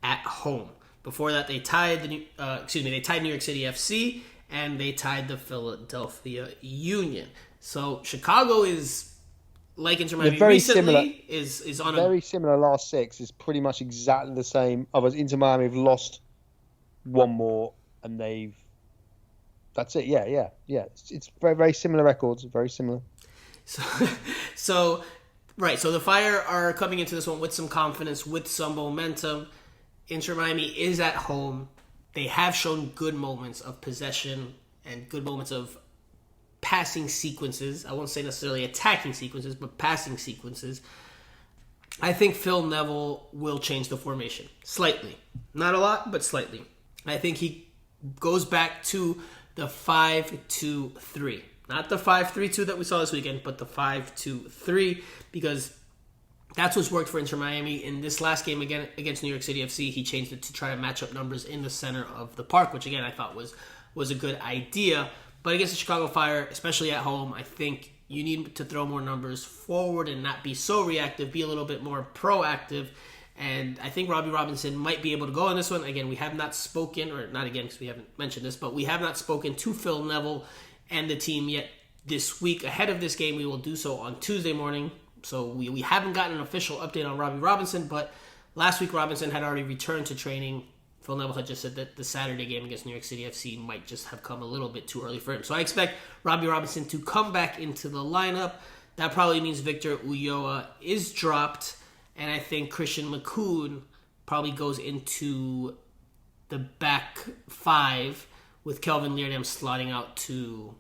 at home. Before that, they tied New York City FC and they tied the Philadelphia Union. So Chicago is, like Inter Miami recently, is on very similar last 6. Is pretty much exactly the same. Otherwise, Inter Miami have lost one more and they've. That's it. Yeah. It's very, very similar records. Very similar. So the Fire are coming into this one with some confidence, with some momentum. Inter Miami is at home. They have shown good moments of possession and good moments of passing sequences. I won't say necessarily attacking sequences, but passing sequences. I think Phil Neville will change the formation. Slightly. Not a lot, but slightly. I think he goes back to the 5-2-3. Not the 5-3-2 that we saw this weekend, but the 5-2-3, because that's what's worked for Inter Miami. In this last game again against New York City FC, he changed it to try to match up numbers in the center of the park, which again I thought was a good idea. But against the Chicago Fire, especially at home, I think you need to throw more numbers forward and not be so reactive, be a little bit more proactive. And I think Robbie Robinson might be able to go on this one. Again, we have not spoken, or not again because we haven't mentioned this, but we have not spoken to Phil Neville and the team yet this week. Ahead of this game, we will do so on Tuesday morning. So we haven't gotten an official update on Robbie Robinson, but last week Robinson had already returned to training. Phil Neville had just said that the Saturday game against New York City FC might just have come a little bit too early for him. So I expect Robbie Robinson to come back into the lineup. That probably means Victor Ulloa is dropped. And I think Christian McCoon probably goes into the back 5 with Kelvin Leerdam slotting out to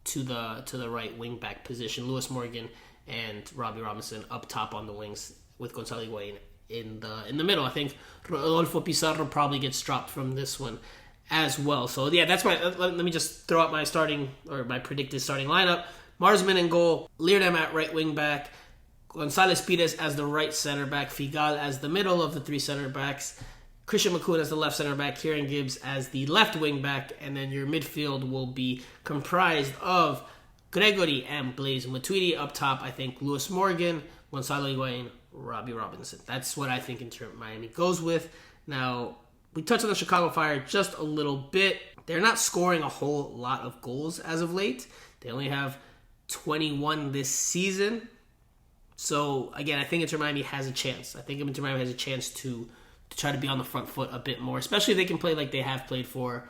the right wing back position. Lewis Morgan and Robbie Robinson up top on the wings with Gonzalo Higuain in the middle. I think Rodolfo Pizarro probably gets dropped from this one as well. So yeah, that's my. Let me just throw out my predicted starting lineup. Marsman in goal, Leerdam at right wing back, Gonzalez Pires as the right center back, Figal as the middle of the three center backs, Christian McCoon as the left center back, Kieran Gibbs as the left wing back, and then your midfield will be comprised of Gregory and Blaise Matuidi up top. I think Lewis Morgan, Gonzalo Higuain, Robbie Robinson. That's what I think Inter Miami goes with. Now, we touched on the Chicago Fire just a little bit. They're not scoring a whole lot of goals as of late. They only have 21 this season. So, again, I think Inter Miami has a chance. I think Inter Miami has a chance to try to be on the front foot a bit more, especially if they can play like they have played for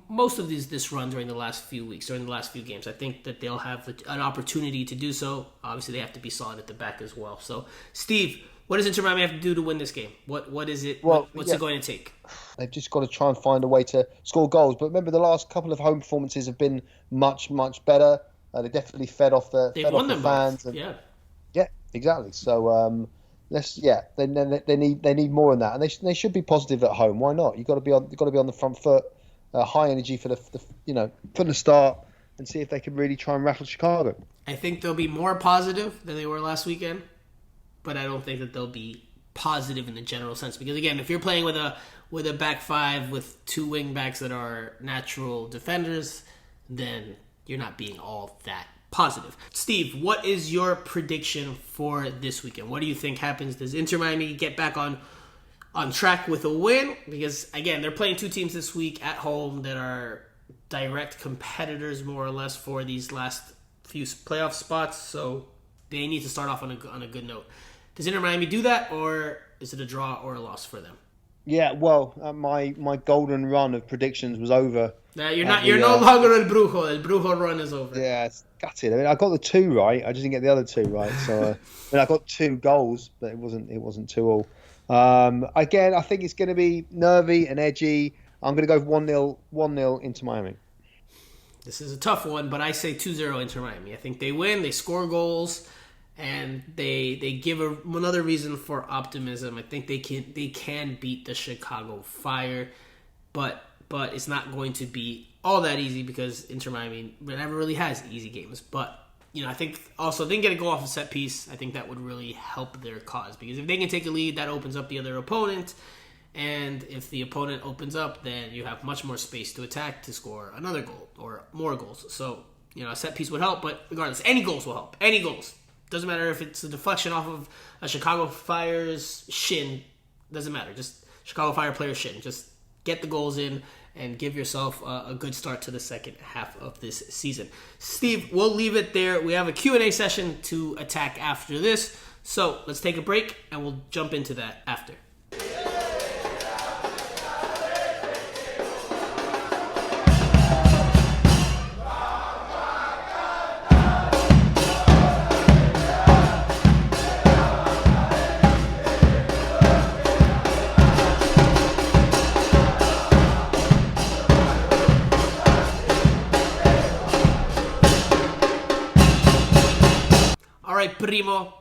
most of this run during the last few weeks, during the last few games. I think that they'll have an opportunity to do so. Obviously, they have to be solid at the back as well. So, Steve, what does Inter Miami have to do to win this game? What is it? What's it going to take? They've just got to try and find a way to score goals. But remember, the last couple of home performances have been much, much better. They definitely fed off the fans. And, yeah, exactly. So they need more than that, and they should be positive at home. Why not? You've got to be on the front foot, high energy for from the start, and see if they can really try and rattle Chicago. I think they'll be more positive than they were last weekend, but I don't think that they'll be positive in the general sense, because again, if you're playing with a back five with two wing backs that are natural defenders, then you're not being all that positive. Steve, what is your prediction for this weekend? What do you think happens? Does Inter Miami get back on track with a win? Because again, they're playing two teams this week at home that are direct competitors more or less for these last few playoff spots, so they need to start off on a good note. Does Inter Miami do that, or is it a draw or a loss for them? Yeah, well, my golden run of predictions was over. You're no longer El Brujo. El Brujo run is over. Yeah, it's gutted. I mean, I got the two right. I just didn't get the other two right. So I got 2 goals, but it wasn't 2-2. Again, I think it's going to be nervy and edgy. I'm going to go 1-0 into Miami. This is a tough one, but I say 2-0 Inter Miami. I think they win, they score goals, and they give another reason for optimism. I think they can beat the Chicago Fire, but it's not going to be all that easy because Inter Miami never really has easy games. But I think also they can get a goal off a set piece. I think that would really help their cause, because if they can take a lead, that opens up the other opponent. And if the opponent opens up, then you have much more space to attack to score another goal or more goals. So, a set piece would help, but regardless, any goals will help. Any goals. Doesn't matter if it's a deflection off of a Chicago Fire's shin. Doesn't matter. Just Chicago Fire player's shin. Just get the goals in and give yourself a good start to the second half of this season. Steve, we'll leave it there. We have a Q&A session to attack after this. So let's take a break and we'll jump into that after. Primo,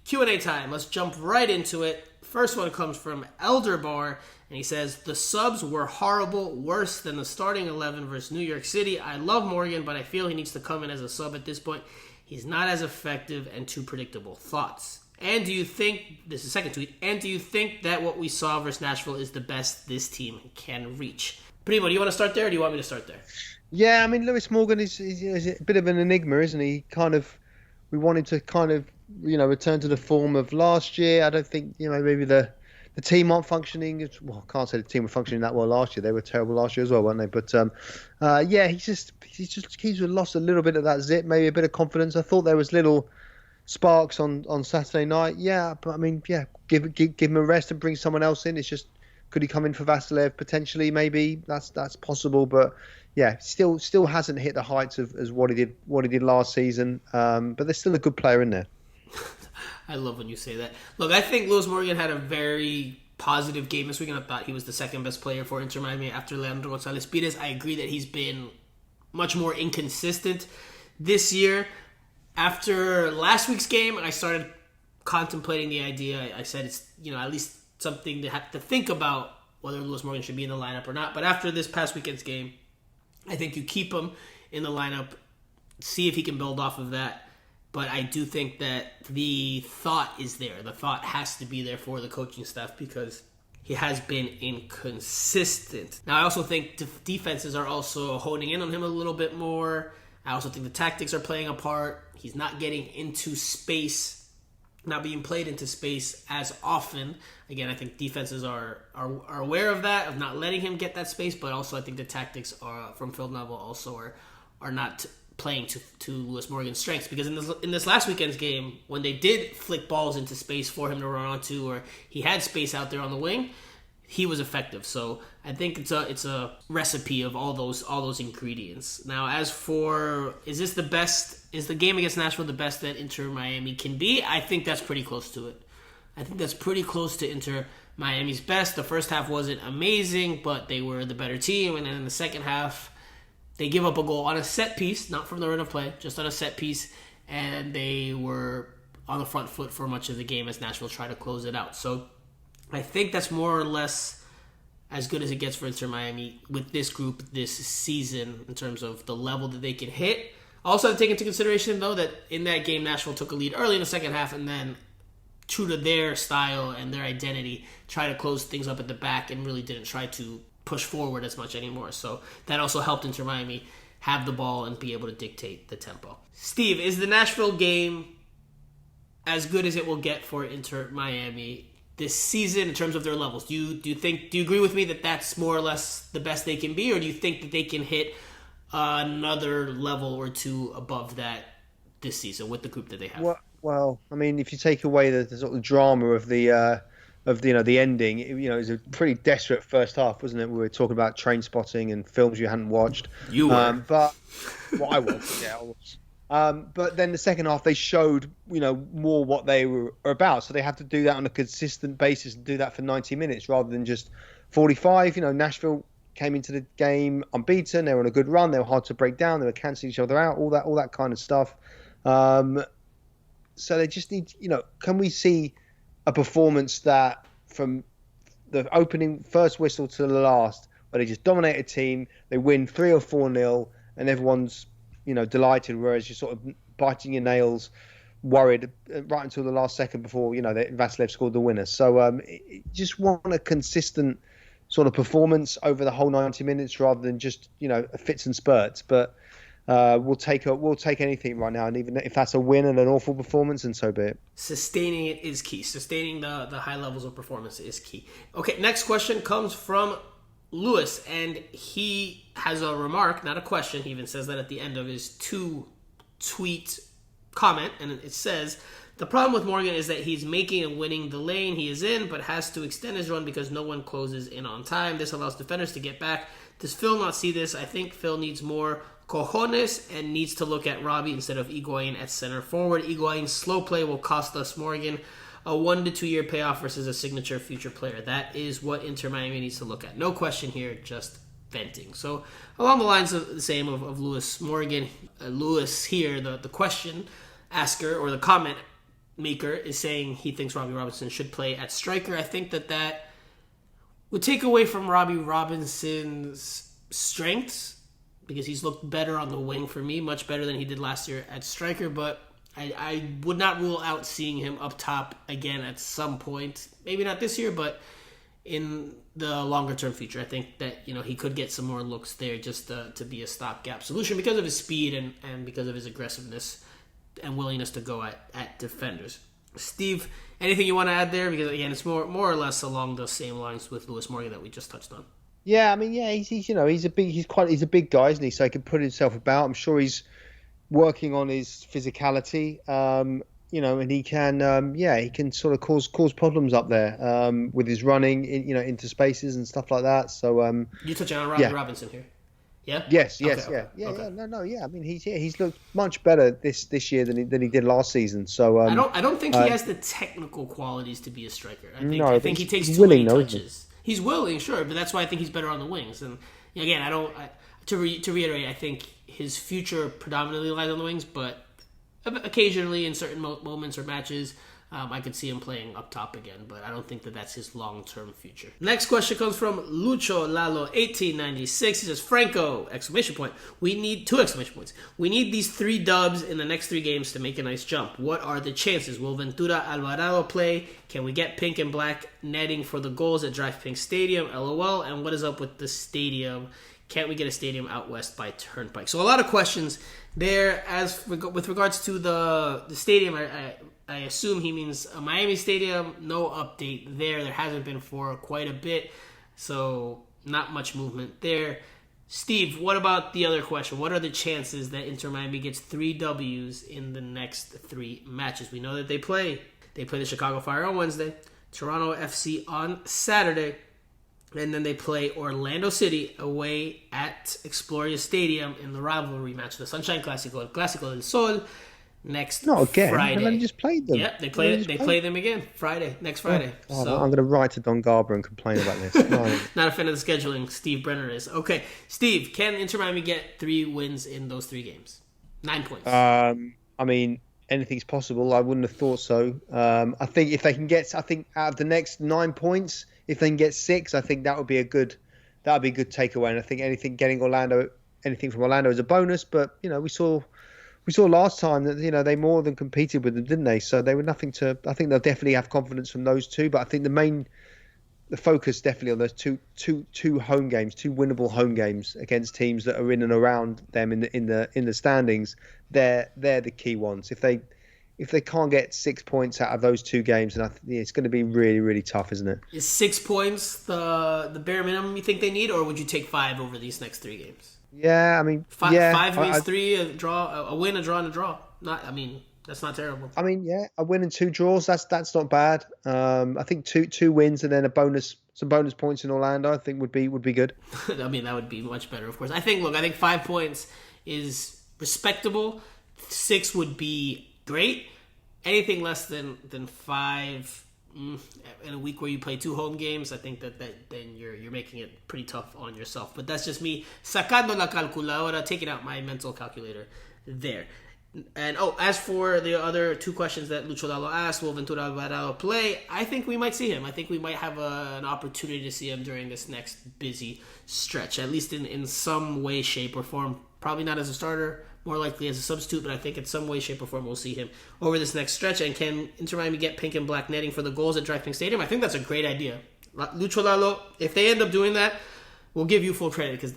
Q&A time. Let's jump right into it. First one comes from Elderbar, and he says, the subs were horrible, worse than the starting 11 versus New York City. I love Morgan, but I feel he needs to come in as a sub at this point. He's not as effective and too predictable. Thoughts? And do you think, this is the second tweet, and do you think that what we saw versus Nashville is the best this team can reach? Primo, do you want to start there, or do you want me to start there? Yeah, I mean, Lewis Morgan is a bit of an enigma, isn't he? We wanted to return to the form of last year. I don't think, maybe the team aren't functioning. Well, I can't say the team were functioning that well last year. They were terrible last year as well, weren't they? But he's lost a little bit of that zip, maybe a bit of confidence. I thought there was little sparks on Saturday night. Yeah, but I mean, give him a rest and bring someone else in. It's just, could he come in for Vasilev potentially? Maybe that's possible, but. Yeah, still hasn't hit the heights as what he did last season. But there's still a good player in there. I love when you say that. Look, I think Lewis Morgan had a very positive game this weekend. I thought he was the second best player for Inter Miami after Leonardo Gonzalez Pires. I agree that he's been much more inconsistent this year. After last week's game, I started contemplating the idea. I said it's at least something to have to think about whether Lewis Morgan should be in the lineup or not. But after this past weekend's game, I think you keep him in the lineup see if he can build off of that. But I do think that the thought is there. The thought has to be there for the coaching staff because he has been inconsistent. Now, I also think defenses are also honing in on him a little bit more. I also think the tactics are playing a part. He's not getting into space, not being played into space as often. Again, I think defenses are aware of that, of not letting him get that space, but also I think the tactics are from Phil Neville also are not playing to Lewis Morgan's strengths, because in this last weekend's game, when they did flick balls into space for him to run onto, or he had space out there on the wing, he was effective. So I think it's a recipe of all those ingredients. Now, as for is the game against Nashville the best that Inter Miami can be? I think that's pretty close to it. I think that's pretty close to Inter Miami's best. The first half wasn't amazing, but they were the better team, and then in the second half, they give up a goal on a set piece, not from the run of play, just on a set piece, and they were on the front foot for much of the game as Nashville tried to close it out. So I think that's more or less as good as it gets for Inter Miami with this group this season in terms of the level that they can hit. Also have to take into consideration, though, that in that game, Nashville took a lead early in the second half and then, true to their style and their identity, tried to close things up at the back and really didn't try to push forward as much anymore. So that also helped Inter Miami have the ball and be able to dictate the tempo. Steve, is the Nashville game as good as it will get for Inter Miami this season in terms of their levels? Do you agree with me that that's more or less the best they can be, or do you think that they can hit another level or two above that this season with the group that they have? Well, I mean, if you take away the sort of drama of the ending, it was a pretty desperate first half, wasn't it? We were talking about Train Spotting and films you hadn't watched. You were, I was. Yeah, I was. But then the second half, they showed more what they were about. So they have to do that on a consistent basis and do that for 90 minutes rather than just 45. Nashville came into the game unbeaten. They were on a good run. They were hard to break down. They were cancelling each other out. All that kind of stuff. So they just need, can we see a performance that from the opening first whistle to the last, where they just dominate a team, they win 3 or 4-0, and everyone's delighted, whereas you're sort of biting your nails, worried right until the last second before Vasilev scored the winner. So just want a consistent sort of performance over the whole 90 minutes rather than just fits and spurts. But we'll take anything right now, and even if that's a win and an awful performance, and so be it. Sustaining it is key. Sustaining the high levels of performance is key. Okay, next question comes from Lewis, and he has a remark, not a question. He even says that at the end of his 2-tweet comment, and it says, "The problem with Morgan is that he's making and winning the lane he is in, but has to extend his run because no one closes in on time. This allows defenders to get back. Does Phil not see this? I think Phil needs more cojones and needs to look at Robbie instead of Higuain at center forward. Higuain's slow play will cost us Morgan a 1 to 2 year payoff versus a signature future player. That is what Inter Miami needs to look at. No question here, just venting." So along the lines of the same of Lewis Morgan, Lewis here, the question asker or the comment maker is saying he thinks Robbie Robinson should play at striker. I think that would take away from Robbie Robinson's strengths, because he's looked better on the wing for me, much better than he did last year at striker. But I would not rule out seeing him up top again at some point. Maybe not this year, but in the longer-term future. I think that he could get some more looks there just to be a stopgap solution because of his speed and because of his aggressiveness and willingness to go at defenders. Steve, anything you want to add there? Because, again, it's more or less along the same lines with Lewis Morgan that we just touched on. Yeah, I mean, he's a big guy, isn't he? So he can put himself about. I'm sure he's working on his physicality, and he can sort of cause problems up there with his running, into spaces and stuff like that. So you touching on Robbie Robinson here? Yeah. Yes. Okay. I mean, he's looked much better this year than he did last season. So I don't think he has the technical qualities to be a striker. I think he takes too willing, many touches. He's willing, sure, but that's why I think he's better on the wings. And again, to reiterate, I think his future predominantly lies on the wings, but occasionally in certain moments or matches, I could see him playing up top again, but I don't think that that's his long-term future. Next question comes from Lucho Lalo 1896. He says, Franco, exclamation point. We need 2 exclamation points. We need these 3 dubs in the next 3 games to make a nice jump. What are the chances? Will Ventura Alvarado play? Can we get pink and black netting for the goals at Drive Pink Stadium? LOL. And what is up with the stadium? Can't we get a stadium out west by Turnpike? So a lot of questions there. With regards to the stadium, I assume he means a Miami stadium. No update there. There hasn't been for quite a bit, so not much movement there. Steve, what about the other question? What are the chances that Inter Miami gets 3 W's in the next 3 matches? We know that they play the Chicago Fire on Wednesday, Toronto FC on Saturday, and then they play Orlando City away at Exploria Stadium in the rivalry match, the Sunshine Clásico, El Clásico del Sol, next Friday. They just played them. Yeah, they play them again next Friday. Oh, so, I'm going to write to Don Garber and complain about this. No. Not a fan of the scheduling. Steve Brenner is. Okay, Steve, can Inter Miami get 3 wins in those 3 games? 9 points. I mean, anything's possible. I wouldn't have thought so. I think if they can get, out of the next 9 points, if they can get 6, I think that would be a good takeaway. And I think anything from Orlando is a bonus. But we saw last time that they more than competed with them, didn't they? So they were nothing to. I think they'll definitely have confidence from those 2. But I think the focus definitely on those two home games, 2 winnable home games against teams that are in and around them in the standings. They're the key ones. If they can't get 6 points out of those 2 games, then it's going to be really, really tough, isn't it? Is 6 points the bare minimum you think they need, or would you take 5 over these next 3 games? Yeah, I mean, 5 means 3, a draw, a win, a draw, and a draw. That's not terrible. I mean, yeah, a win and 2 draws, that's not bad. I think two wins and then some bonus points in Orlando, I think would be good. I mean, that would be much better, of course. I think 5 points is respectable. 6 would be great. Anything less than 5 in a week where you play 2 home games, I think that then you're making it pretty tough on yourself. But that's just me sacando la calculadora, taking out my mental calculator there. And as for the other 2 questions that Lucho Lalo asked, will Ventura Alvarado play? I think we might see him. I think we might have an opportunity to see him during this next busy stretch, at least in some way, shape, or form. Probably not as a starter, more likely as a substitute, but I think in some way, shape, or form we'll see him over this next stretch. And can Inter Miami get pink and black netting for the goals at Drive Pink Stadium? I think that's a great idea. Lucho Lalo, if they end up doing that, we'll give you full credit, because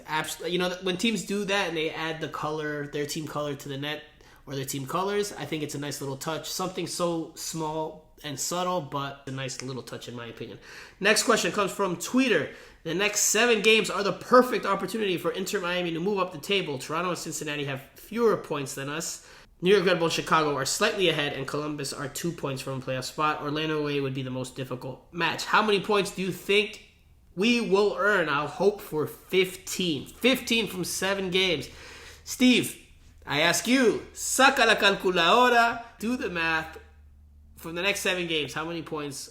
when teams do that and they add the color, their team color to the net, or their team colors, I think it's a nice little touch. Something so small and subtle, but a nice little touch in my opinion. Next question comes from Tweeter. The next 7 games are the perfect opportunity for Inter Miami to move up the table. Toronto and Cincinnati have fewer points than us. New York, Red Bull, and Chicago are slightly ahead, and Columbus are 2 points from a playoff spot. Orlando away would be the most difficult match. How many points do you think we will earn? I'll hope for 15. 15 from 7 games. Steve, I ask you, saca la calculadora, do the math. From the next 7 games, how many points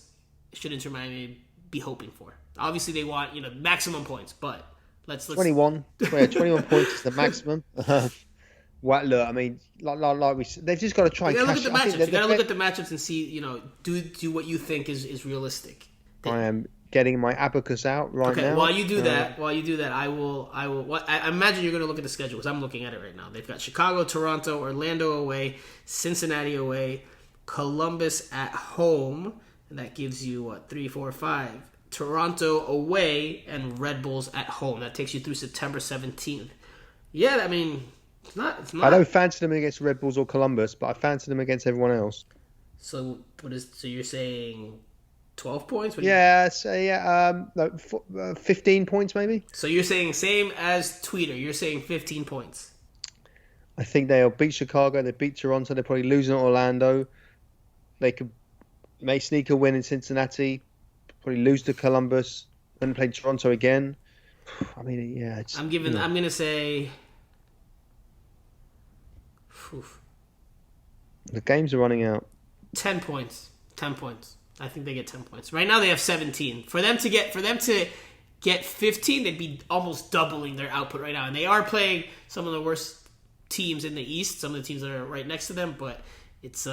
should Inter Miami be hoping for? Obviously, they want maximum points, but let's 21. 21 points is the maximum. Well, look, I mean, like we said, they've just got to try. You got to look at the matchups. You got to look at the matchups and see, do what you think is realistic. I am getting my abacus out right now. Okay, while you do that, I will. I imagine you're going to look at the schedule, because I'm looking at it right now. They've got Chicago, Toronto, Orlando away, Cincinnati away, Columbus at home, and that gives you 3, 4, 5. Toronto away and Red Bulls at home. That takes you through September 17th. Yeah, I mean, it's not. I don't fancy them against Red Bulls or Columbus, but I fancy them against everyone else. So you're saying 12 points? 15 points maybe. So you're saying same as Tweeter. You're saying 15 points. I think they'll beat Chicago. They beat Toronto. They're probably losing at Orlando. They may sneak a win in Cincinnati. Probably lose to Columbus. Then play Toronto again. I mean, yeah. I'm going to say. The games are running out. 10 points. 10 points. I think they get 10 points. Right now they have 17. For them to get 15, they'd be almost doubling their output right now. And they are playing some of the worst teams in the East, some of the teams that are right next to them, but it's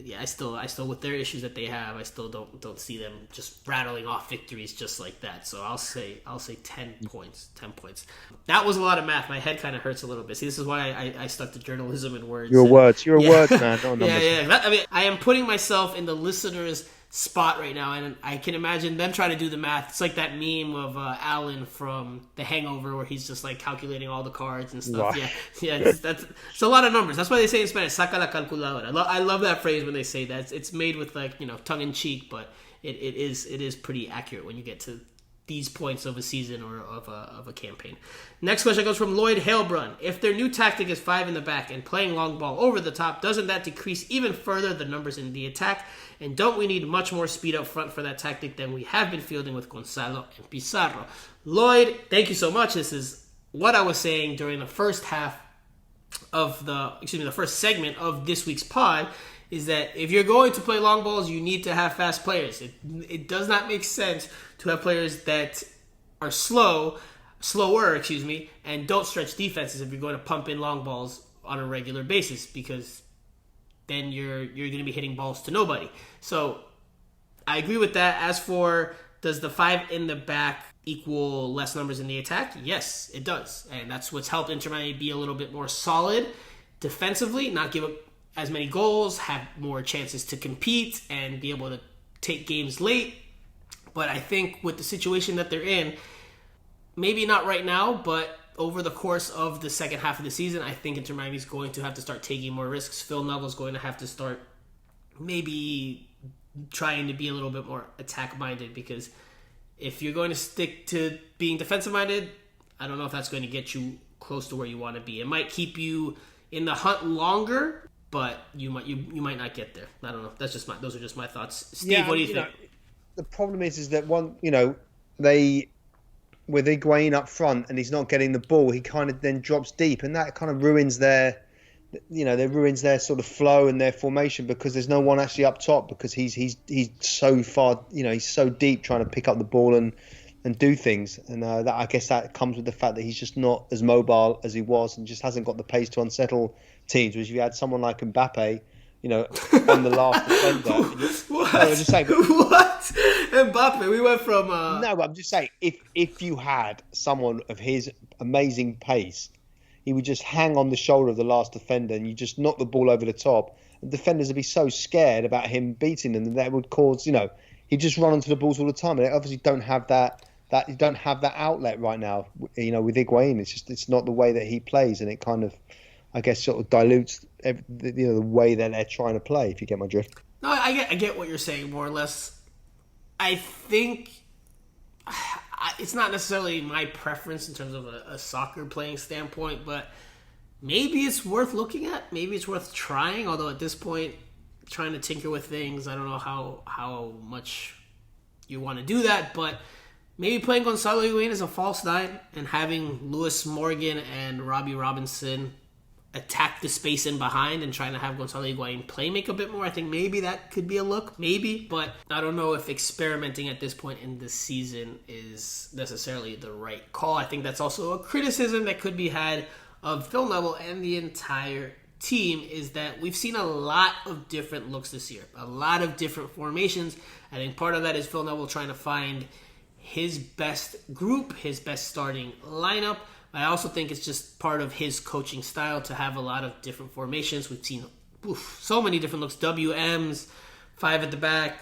yeah, I still with their issues that they have, I still don't see them just rattling off victories just like that. So I'll say 10 points. 10 points. That was a lot of math. My head kind of hurts a little bit. See, this is why I stuck to journalism and words. You're a words man. Not numbers. Yeah. I mean, I am putting myself in the listener's spot right now, and I can imagine them trying to do the math. It's like that meme of Alan from The Hangover where he's just like calculating all the cards and stuff. Right. Yeah, it's a lot of numbers. That's why they say in Spanish, saca la calculadora. I love that phrase when they say that. It's made with like, tongue in cheek, but it is pretty accurate when you get to these points of a season or of a campaign. Next question goes from Lloyd Halebrun. If their new tactic is 5 in the back and playing long ball over the top, doesn't that decrease even further the numbers in the attack? And don't we need much more speed up front for that tactic than we have been fielding with Gonzalo and Pizarro? Lloyd, thank you so much. This is what I was saying during the first the first segment of this week's pod, is that if you're going to play long balls, you need to have fast players. It does not make sense to have players that are slower, and don't stretch defenses if you're going to pump in long balls on a regular basis, because then you're going to be hitting balls to nobody. So I agree with that. As for, does the 5 in the back equal less numbers in the attack? Yes, it does. And that's what's helped Inter Miami be a little bit more solid defensively, not give up as many goals, have more chances to compete, and be able to take games late. But I think with the situation that they're in, maybe not right now, but over the course of the second half of the season, I think Inter Miami is going to have to start taking more risks. Phil Neville's going to have to start maybe trying to be a little bit more attack-minded, because if you're going to stick to being defensive-minded, I don't know if that's going to get you close to where you want to be. It might keep you in the hunt longer, but you might not get there. I don't know. Those are just my thoughts. Steve, what do you think? The problem is that with Higuain up front and he's not getting the ball, he kind of then drops deep, and that kind of ruins their sort of flow and their formation, because there's no one actually up top, because he's so far, he's so deep trying to pick up the ball and do things, and that, I guess that comes with the fact that he's just not as mobile as he was, and just hasn't got the pace to unsettle teams. Whereas if you had someone like Mbappe, on the last defender. What? I'm just saying. What? Mbappe, we went from... No, but I'm just saying, if you had someone of his amazing pace, he would just hang on the shoulder of the last defender, and you just knock the ball over the top. And defenders would be so scared about him beating them that would cause, he'd just run onto the balls all the time. And they obviously don't have that you don't have that outlet right now, with Higuain. It's not the way that he plays, and it kind of, I guess, sort of dilutes the way that they're trying to play, if you get my drift. No, I get what you're saying, more or less. I think it's not necessarily my preference in terms of a soccer playing standpoint, but maybe it's worth looking at. Maybe it's worth trying, although at this point, trying to tinker with things, I don't know how much you want to do that, but maybe playing Gonzalo Higuain as a false 9 and having Lewis Morgan and Robbie Robinson attack the space in behind and trying to have Gonzalo Higuain play make a bit more. I think maybe that could be a look, maybe, but I don't know if experimenting at this point in the season is necessarily the right call. I think that's also a criticism that could be had of Phil Neville and the entire team, is that we've seen a lot of different looks this year, a lot of different formations. I think part of that is Phil Neville trying to find his best group, his best starting lineup. I also think it's just part of his coaching style to have a lot of different formations. We've seen so many different looks. WMs, 5 at the back,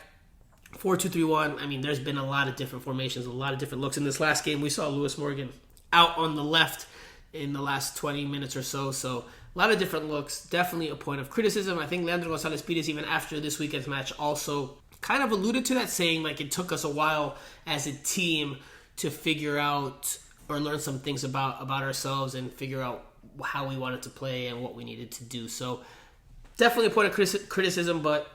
4-2-3-1. I mean, there's been a lot of different formations, a lot of different looks. In this last game, we saw Lewis Morgan out on the left in the last 20 minutes or so. So a lot of different looks. Definitely a point of criticism. I think Leandro Gonzalez-Pires, even after this weekend's match, also kind of alluded to that, saying like it took us a while as a team to figure out or learn some things about ourselves and figure out how we wanted to play and what we needed to do. So definitely a point of criticism, but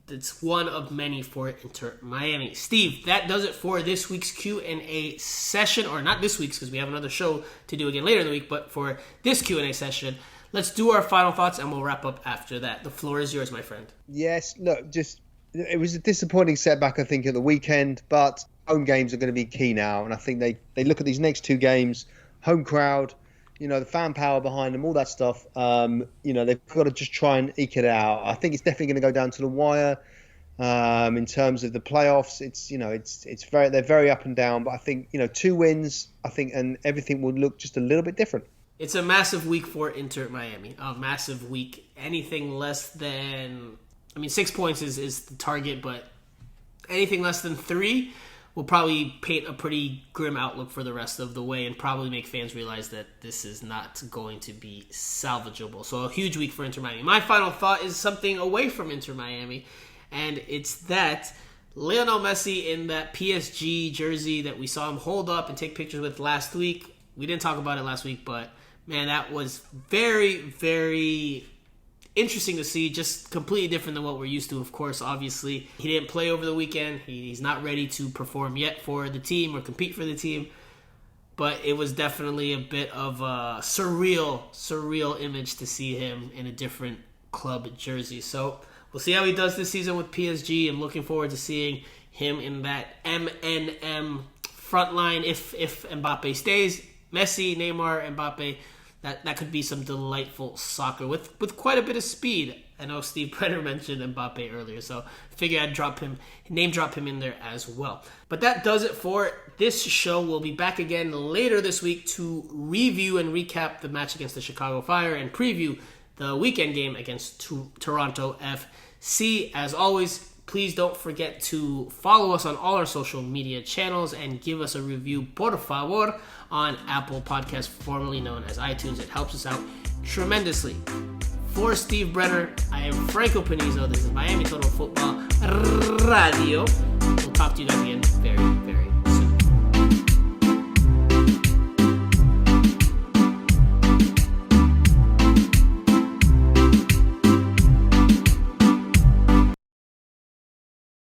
it's one of many for Inter Miami. Steve, that does it for this week's Q&A session, or not this week's because we have another show to do again later in the week, but for this Q&A session, let's do our final thoughts and we'll wrap up after that. The floor is yours, my friend. Yes, look, it was a disappointing setback, I think, at the weekend, but home games are going to be key now, and I think they look at these next 2 games, home crowd, the fan power behind them, all that stuff. They've got to just try and eke it out. I think it's definitely going to go down to the wire. In terms of the playoffs, they're very up and down. But I think 2 wins, and everything will look just a little bit different. It's a massive week for Inter Miami. A massive week. Anything less than 6 points is the target, but anything less than 3 will probably paint a pretty grim outlook for the rest of the way and probably make fans realize that this is not going to be salvageable. So a huge week for Inter Miami. My final thought is something away from Inter Miami, and it's that Leonardo Messi in that PSG jersey that we saw him hold up and take pictures with last week. We didn't talk about it last week, but man, that was very, very interesting to see. Just completely different than what we're used to. Of course, obviously, he didn't play over the weekend. He's not ready to perform yet for the team or compete for the team. But it was definitely a bit of a surreal image to see him in a different club jersey. So we'll see how he does this season with PSG. I'm looking forward to seeing him in that MNM front line if Mbappe stays. Messi, Neymar, Mbappe. That could be some delightful soccer with quite a bit of speed. I know Steve Brenner mentioned Mbappe earlier, so I figured I'd name drop him in there as well. But that does it for this show. We'll be back again later this week to review and recap the match against the Chicago Fire and preview the weekend game against Toronto FC. As always, please don't forget to follow us on all our social media channels and give us a review, por favor, on Apple Podcasts, formerly known as iTunes. It helps us out tremendously. For Steve Brenner, I am Franco Panizo. This is Miami Total Football Radio. We'll talk to you guys again very